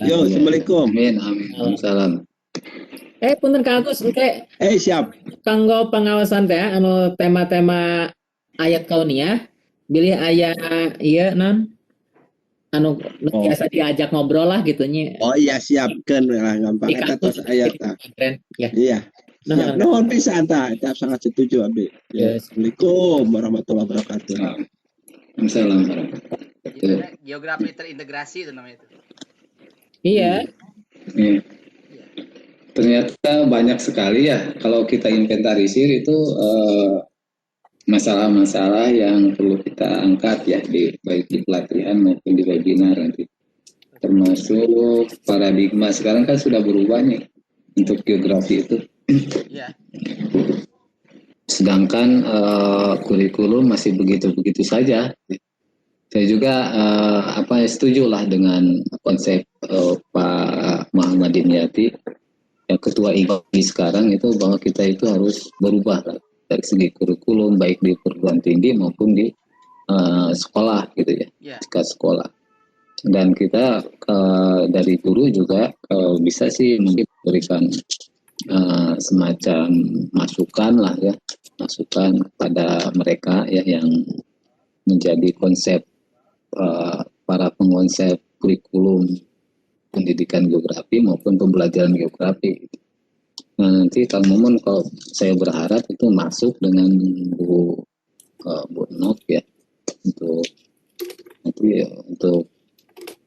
Yo, assalamualaikum. Amin. Salam. Punten Kang Agus engke Siap. kanggo pengawasan teh anu tema-tema ayat kauniyah bilih aya ieu non anu biasa diajak ngobrol lah gitunya. Oh iya, siapkan lah gampang eta tos aya tah. Ya. Iya. Siap. Nuhun pisan tah, eta sangat setuju Abi. Ya. Assalamualaikum warahmatullahi wabarakatuh. Assalamualaikum. Geografi terintegrasi itu namanya itu. Iya. Ternyata banyak sekali ya kalau kita inventarisir itu masalah-masalah yang perlu kita angkat ya baik di pelatihan maupun di webinar nanti. Termasuk paradigma sekarang kan sudah berubah nih untuk geografi itu. Iya. Sedangkan kurikulum masih begitu-begitu saja. Saya juga setuju lah dengan konsep Pak Muhammad Dimyati yang ketua IGI sekarang itu bahwa kita itu harus berubah lah dari segi kurikulum baik di perguruan tinggi maupun di sekolah gitu ya, tingkat sekolah. Dan kita dari guru juga bisa sih mungkin berikan semacam masukan lah ya, masukan kepada mereka ya yang menjadi konsep para pengonsep kurikulum pendidikan geografi maupun pembelajaran geografi. Nah, nanti Kang Momon kalau saya berharap itu masuk dengan Bu Nok ya untuk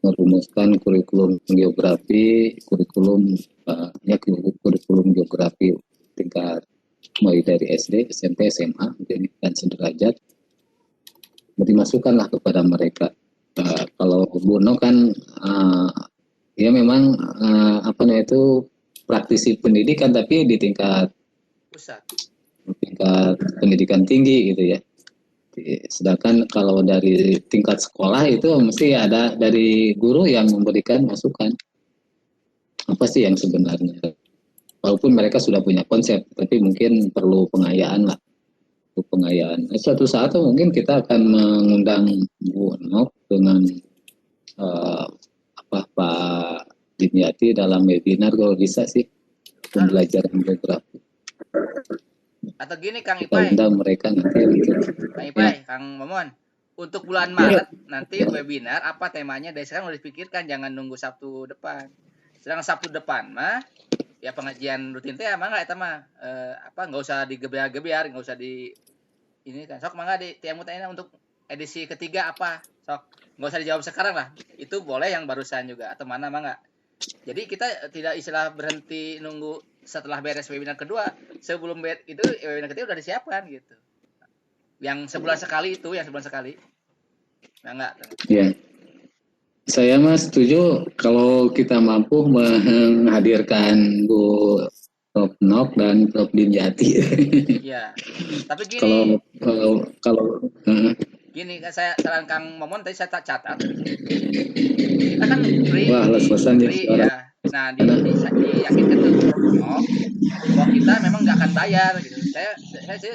merumuskan kurikulum geografi, kurikulum geografi tingkat mulai dari SD, SMP, SMA dan sederajat. Dimasukkanlah kepada mereka. Kalau Bu Nok kan ya memang itu praktisi pendidikan tapi di tingkat pusat, tingkat pendidikan tinggi gitu ya. Sedangkan kalau dari tingkat sekolah itu mesti ada dari guru yang memberikan masukan apa sih yang sebenarnya. Walaupun mereka sudah punya konsep, tapi mungkin perlu pengayaan lah. Pengayaan. Suatu saat mungkin kita akan mengundang Bu Nok dengan Pak Dimyati dalam webinar kalau bisa sih pembelajaran geografi. Atau gini Kang Kita Ipai. undang mereka nanti. Kang Ipai, Kang Momon. Untuk bulan Maret nanti webinar apa temanya dari sekarang udah dipikirkan, jangan nunggu Sabtu depan. Sedang Sabtu depan mah ya pengajian rutin teh mah enggak eta mah nggak usah digebiar-gebiar, nggak usah di ini kan sok mangga di tiang mutanya untuk edisi ketiga apa? Sok, nggak usah dijawab sekarang lah. Itu boleh yang barusan juga atau mana mah nggak. Jadi kita tidak istilah berhenti nunggu setelah beres webinar kedua, sebelum itu webinar ketiga udah disiapkan gitu. Yang sebulan sekali itu, yang sebulan sekali. Nah, enggak. Ya. Saya mas setuju kalau kita mampu menghadirkan Bu Prof. Nok dan Prof. Dimyati. Iya. Tapi gini. Kalau gini kan saya saran Kang Momon tadi saya catat. Kita kan free. Wah, les-lesan free ya. Nah, diyakinkan ke Prof. Nok bahwa kita memang nggak akan bayar gitu. Saya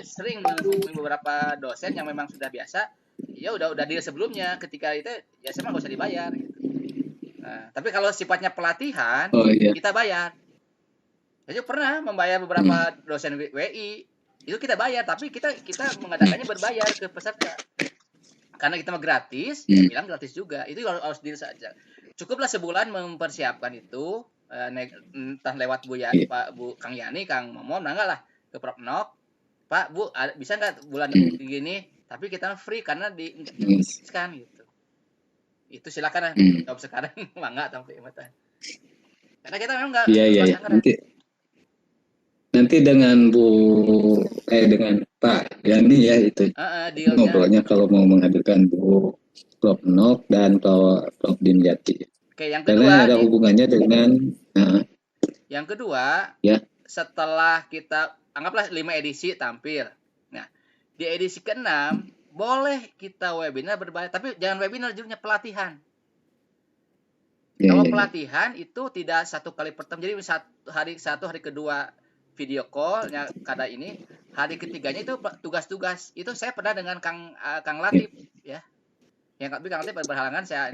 sering menghubungi beberapa dosen yang memang sudah biasa. Ya udah deal sebelumnya ketika itu ya saya mah nggak usah dibayar gitu. Nah, tapi kalau sifatnya pelatihan kita bayar. Saya pernah membayar beberapa dosen WI itu kita bayar, tapi kita mengadakannya berbayar ke peserta karena kita mah gratis, ya bilang gratis juga. Itu harus deal saja. Cukuplah sebulan mempersiapkan itu, entah lewat Pak Bu Kang Yani, Kang Momon, enggak lah ke Prof. Nok, Pak Bu bisa nggak bulan begini? Tapi kita free karena kan gitu. Itu silakan jawab sekarang, enggak tapi mata. Karena kita memang enggak. Iya. Nanti dengan dengan Pak Yani ya itu. Ngobrolnya kalau mau menghadirkan Bu Prof. Nok dan Prof. Dimyati. Oke, yang kedua. Karena ada hubungannya dengan. Yang kedua. Ya. Setelah kita anggaplah 5 edisi tampil. Di edisi ke-6 boleh kita webinar berbayar, tapi jangan webinar, judulnya pelatihan. Kalau pelatihan itu tidak satu kali pertemuan, jadi hari kedua video call-nya kada ini, hari ketiganya itu tugas-tugas. Itu saya pernah dengan Kang Latif ya. Yang Kang Latif berhalangan saya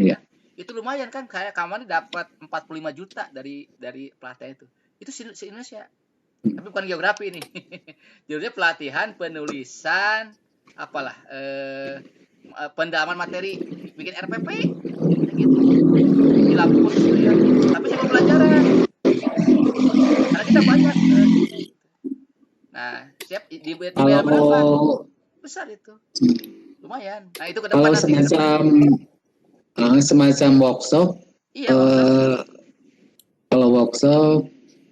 itu lumayan kan, kayak kamu dapat 45 juta dari pelatihan itu. Itu se-Indonesia. Tapi bukan geografi ini. Judulnya pelatihan penulisan apalah pendalaman materi bikin RPP gitu. Di Lampung ya. Tapi cuma pelajaran. Karena kita banyak. Nah, siap dibayar berapa? Besar itu. Lumayan. Nah, itu ke depan kalau semacam workshop. Iya, kalau workshop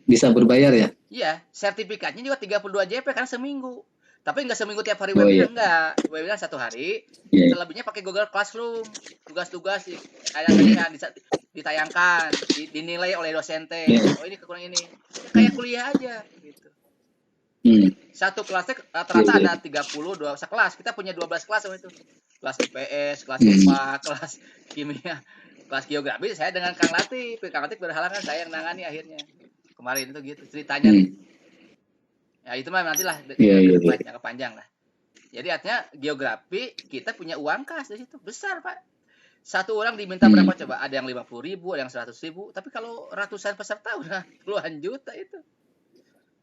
bisa berbayar ya? Iya, sertifikatnya juga 32 JP karena seminggu. Tapi nggak seminggu tiap hari webinar, enggak. Webinar 1 hari, selebihnya pakai Google Classroom. Tugas-tugas kayak ditayangkan, dinilai oleh dosen teh. Oh, ini kekurangan ini. Ya, kayak kuliah aja gitu. Satu kelasnya rata-rata ada 32 sekelas. Kita punya 12 kelas itu. Kelas IPS, kelas IPA, kelas kimia, kelas geografi. Saya dengan Kang Latif. Kang Latif berhalangan, saya yang nangani akhirnya. Kemarin itu gitu ceritanya. Ya itu mah nantilah panjang lah. Jadi artinya geografi kita punya uang kas di situ besar, Pak. Satu orang diminta berapa coba? Ada yang 50.000, ada yang 100.000. Tapi kalau ratusan peserta udah puluhan juta itu.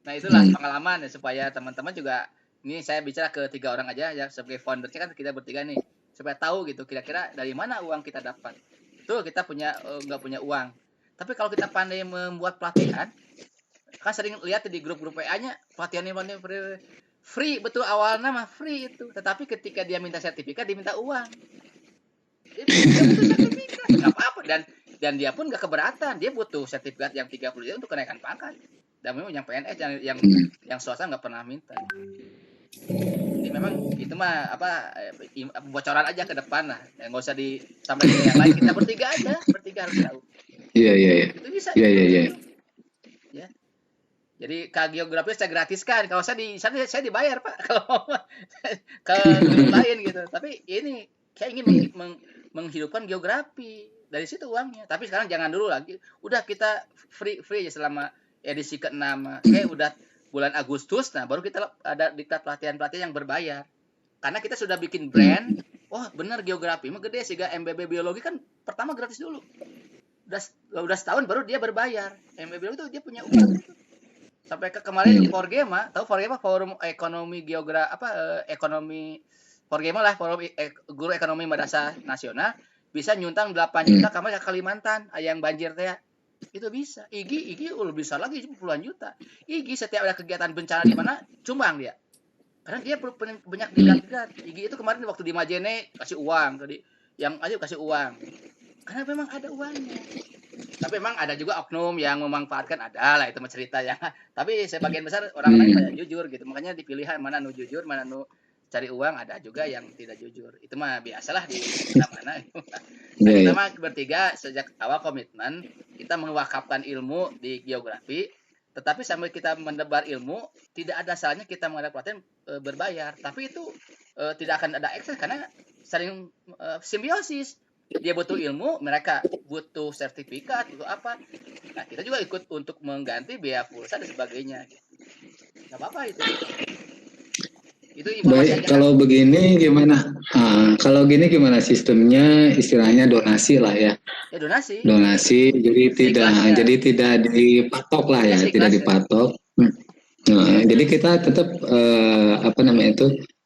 Nah itulah pengalaman ya, supaya teman-teman juga, ini saya bicara ke 3 orang aja ya, sebagai foundernya kan kita bertiga nih, supaya tahu gitu kira-kira dari mana uang kita dapat. Tuh kita nggak punya uang. Tapi kalau kita pandai membuat pelatihan, kan sering lihat di grup-grup WA-nya pelatihan ini free, betul awalnya mah free itu. Tetapi ketika dia minta sertifikat, dia minta uang. Dia butuh sertifikat, nggak apa-apa. Dan dia pun nggak keberatan, dia butuh sertifikat yang 30 juta untuk kenaikan pangkat. Dan memang yang PNS yang swasta nggak pernah minta. Jadi memang itu mah bocoran aja ke depan lah. Nggak usah disampaikan ke yang lain. Kita bertiga harus tahu. Iya. Itu bisa. Iya. Ya. Jadi geografi saya gratiskan. Kalau saya saya dibayar, Pak. Kalau lain gitu. Tapi ini saya ingin menghidupkan geografi. Dari situ uangnya. Tapi sekarang jangan dulu lagi. Udah kita free aja selama edisi ke-6. Kayak udah bulan Agustus, nah baru kita ada diktat pelatihan-pelatihan yang berbayar. Karena kita sudah bikin brand. Wah, benar geografi mah gede sih. MBB biologi kan pertama gratis dulu. Udah setahun baru dia berbayar. MBB biologi itu dia punya uang. Sampai kemarin Forgema, tahu Forgema, Forum Ekonomi Ekonomi Forgema lah, Forum Guru Ekonomi Madrasah Nasional, bisa nyuntang 8 juta kamar ke Kalimantan, yang banjir teh. Itu bisa. IGI lebih besar lagi, puluhan juta. IGI setiap ada kegiatan bencana di mana, cumbang dia. Karena dia perlu banyak digat-gat. Igi itu kemarin waktu di Majene kasih uang, tadi yang aja kasih uang. Karena memang ada uangnya. Tapi memang ada juga oknum yang memanfaatkan, ada lah itu mah cerita ya. Tapi sebagian besar orang-orang pada jujur gitu. Makanya dipilihan mana nu jujur, mana nu cari uang, ada juga yang tidak jujur. Itu mah biasalah di mana-mana. Nah, kita mah bertiga sejak awal komitmen kita mewakafkan ilmu di geografi, tetapi sambil kita menebar ilmu tidak ada salahnya kita mengadakan pelatihan berbayar. Tapi itu tidak akan ada ekses karena saling simbiosis. Dia butuh ilmu, mereka butuh sertifikat, butuh apa. Nah, kita juga ikut untuk mengganti biaya pulsa dan sebagainya. Gak apa-apa itu. Itu baik, kalau begini gimana? Kalau gini gimana sistemnya? Istilahnya donasi lah ya. Ya donasi. Donasi, jadi tidak dipatok lah ya, tidak dipatok. Nah, jadi kita tetap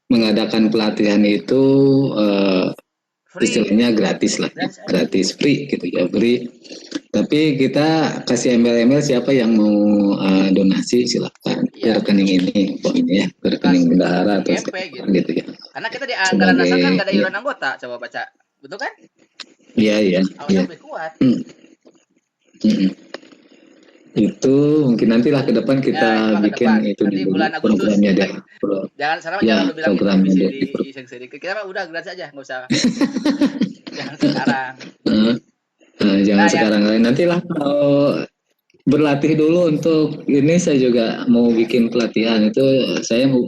mengadakan pelatihan itu istilahnya gratis lah, gratis free gitu ya, free. Tapi kita kasih email siapa yang mau donasi silakan ke rekening ini, pokoknya ya, ke rekening bendahara atau gitu ya. Karena kita di anggaran dasar kan nggak ada iuran anggota, coba baca, betul kan? Iya. Lebih kuat. Itu mungkin nantilah ke depan kita bikin itu nanti bulan Agustus programnya deh. Jangan bilang programnya di sedikit. Kita mah udah gratis aja, nggak usah. Jangan sekarang. Jangan sekarang. Nantilah kalau berlatih dulu untuk ini, saya juga mau bikin pelatihan itu, saya mau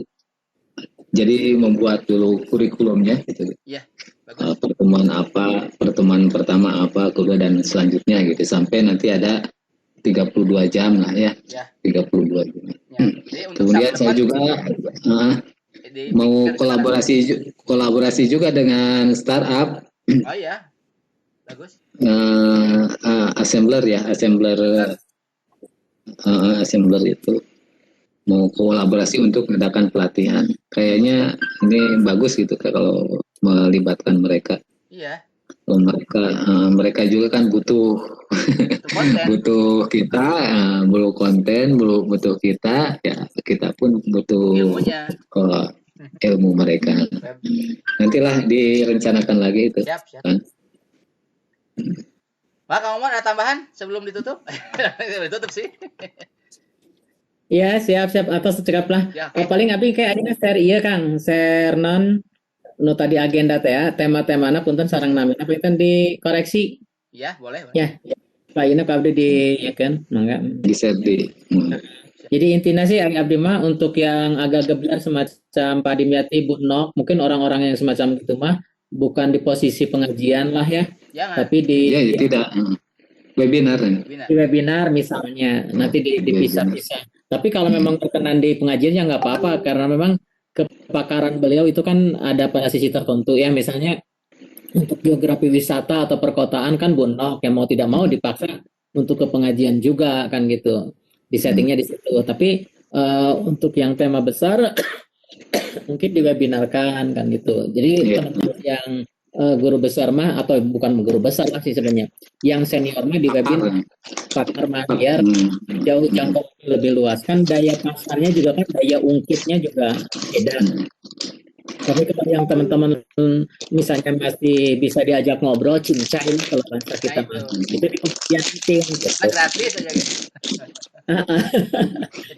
jadi membuat dulu kurikulumnya gitu. Iya. Pertemuan pertama apa, kedua dan selanjutnya gitu, sampai nanti ada 32 jam lah ya. 32 jam. Kemudian saya juga mau kolaborasi juga dengan startup. Oh iya. Bagus. Assembler itu mau kolaborasi untuk mengadakan pelatihan. Kayaknya ini bagus gitu kalau melibatkan mereka. Iya. Mereka juga kan butuh butuh kita, butuh konten, butuh kita, ya kita pun butuh ilmu mereka. Nantilah direncanakan lagi itu. Siap. Pak Kang Omar, ada tambahan sebelum ditutup? Ditutup sih. Iya, siap atas cekap lah. Ya, okay. Paling abdi kayak ada share Kang, share non nu tadi agenda teh ya, tema-temana punten sareng nami apa itu dikoreksi. Iya, boleh. Ya. Lainnya Pak Abdi di ya kan, mangga. Bisa di. Jadi intinya sih Abdi mah untuk yang agak geblak semacam Pak Dimyati, Bu Nok, mungkin orang-orang yang semacam itu mah bukan di posisi pengajian lah ya. Jangan. Tapi tidak. Webinar. Di webinar misalnya, nanti dipisah-pisah. Tapi kalau memang berkenan di pengajian ya nggak apa-apa, karena memang kepakaran beliau itu kan ada pada sisi tertentu ya, misalnya untuk geografi wisata atau perkotaan kan Bu Nok yang mau tidak mau dipaksa untuk ke pengajian juga kan gitu, di settingnya di situ. Tapi untuk yang tema besar mungkin diwebinarkan kan gitu. Jadi teman-teman yang guru besar mah, atau bukan guru besar lah sih sebenarnya, yang senior mah di webinar pakar mah biar jauh jangkau lebih luas kan, daya pasarnya juga kan, daya ungkitnya juga beda. Tapi kalau yang teman-teman misalnya masih bisa diajak ngobrol cincai kalau bahasa kita mah itu yang penting gratis aja gitu.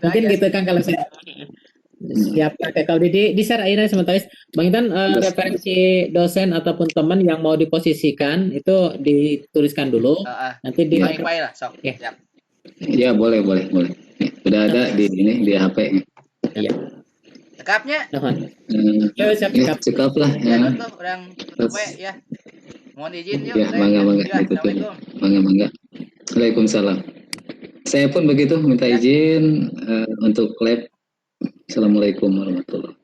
Mungkin gitu kan kalau saya siap. Kalau di share akhirnya sementara Bang Intan referensi dosen ataupun teman yang mau diposisikan itu dituliskan dulu, nanti di lah sok. Siap. Ya boleh. Udah ada di HP. Iya. Cekapnya. Cekap lah. Ya. Orang ya. Mohon izin yuk. Ya, mangga. Mangga. Waalaikumsalam. Saya pun begitu minta izin untuk live. Assalamualaikum warahmatullahi wabarakatuh.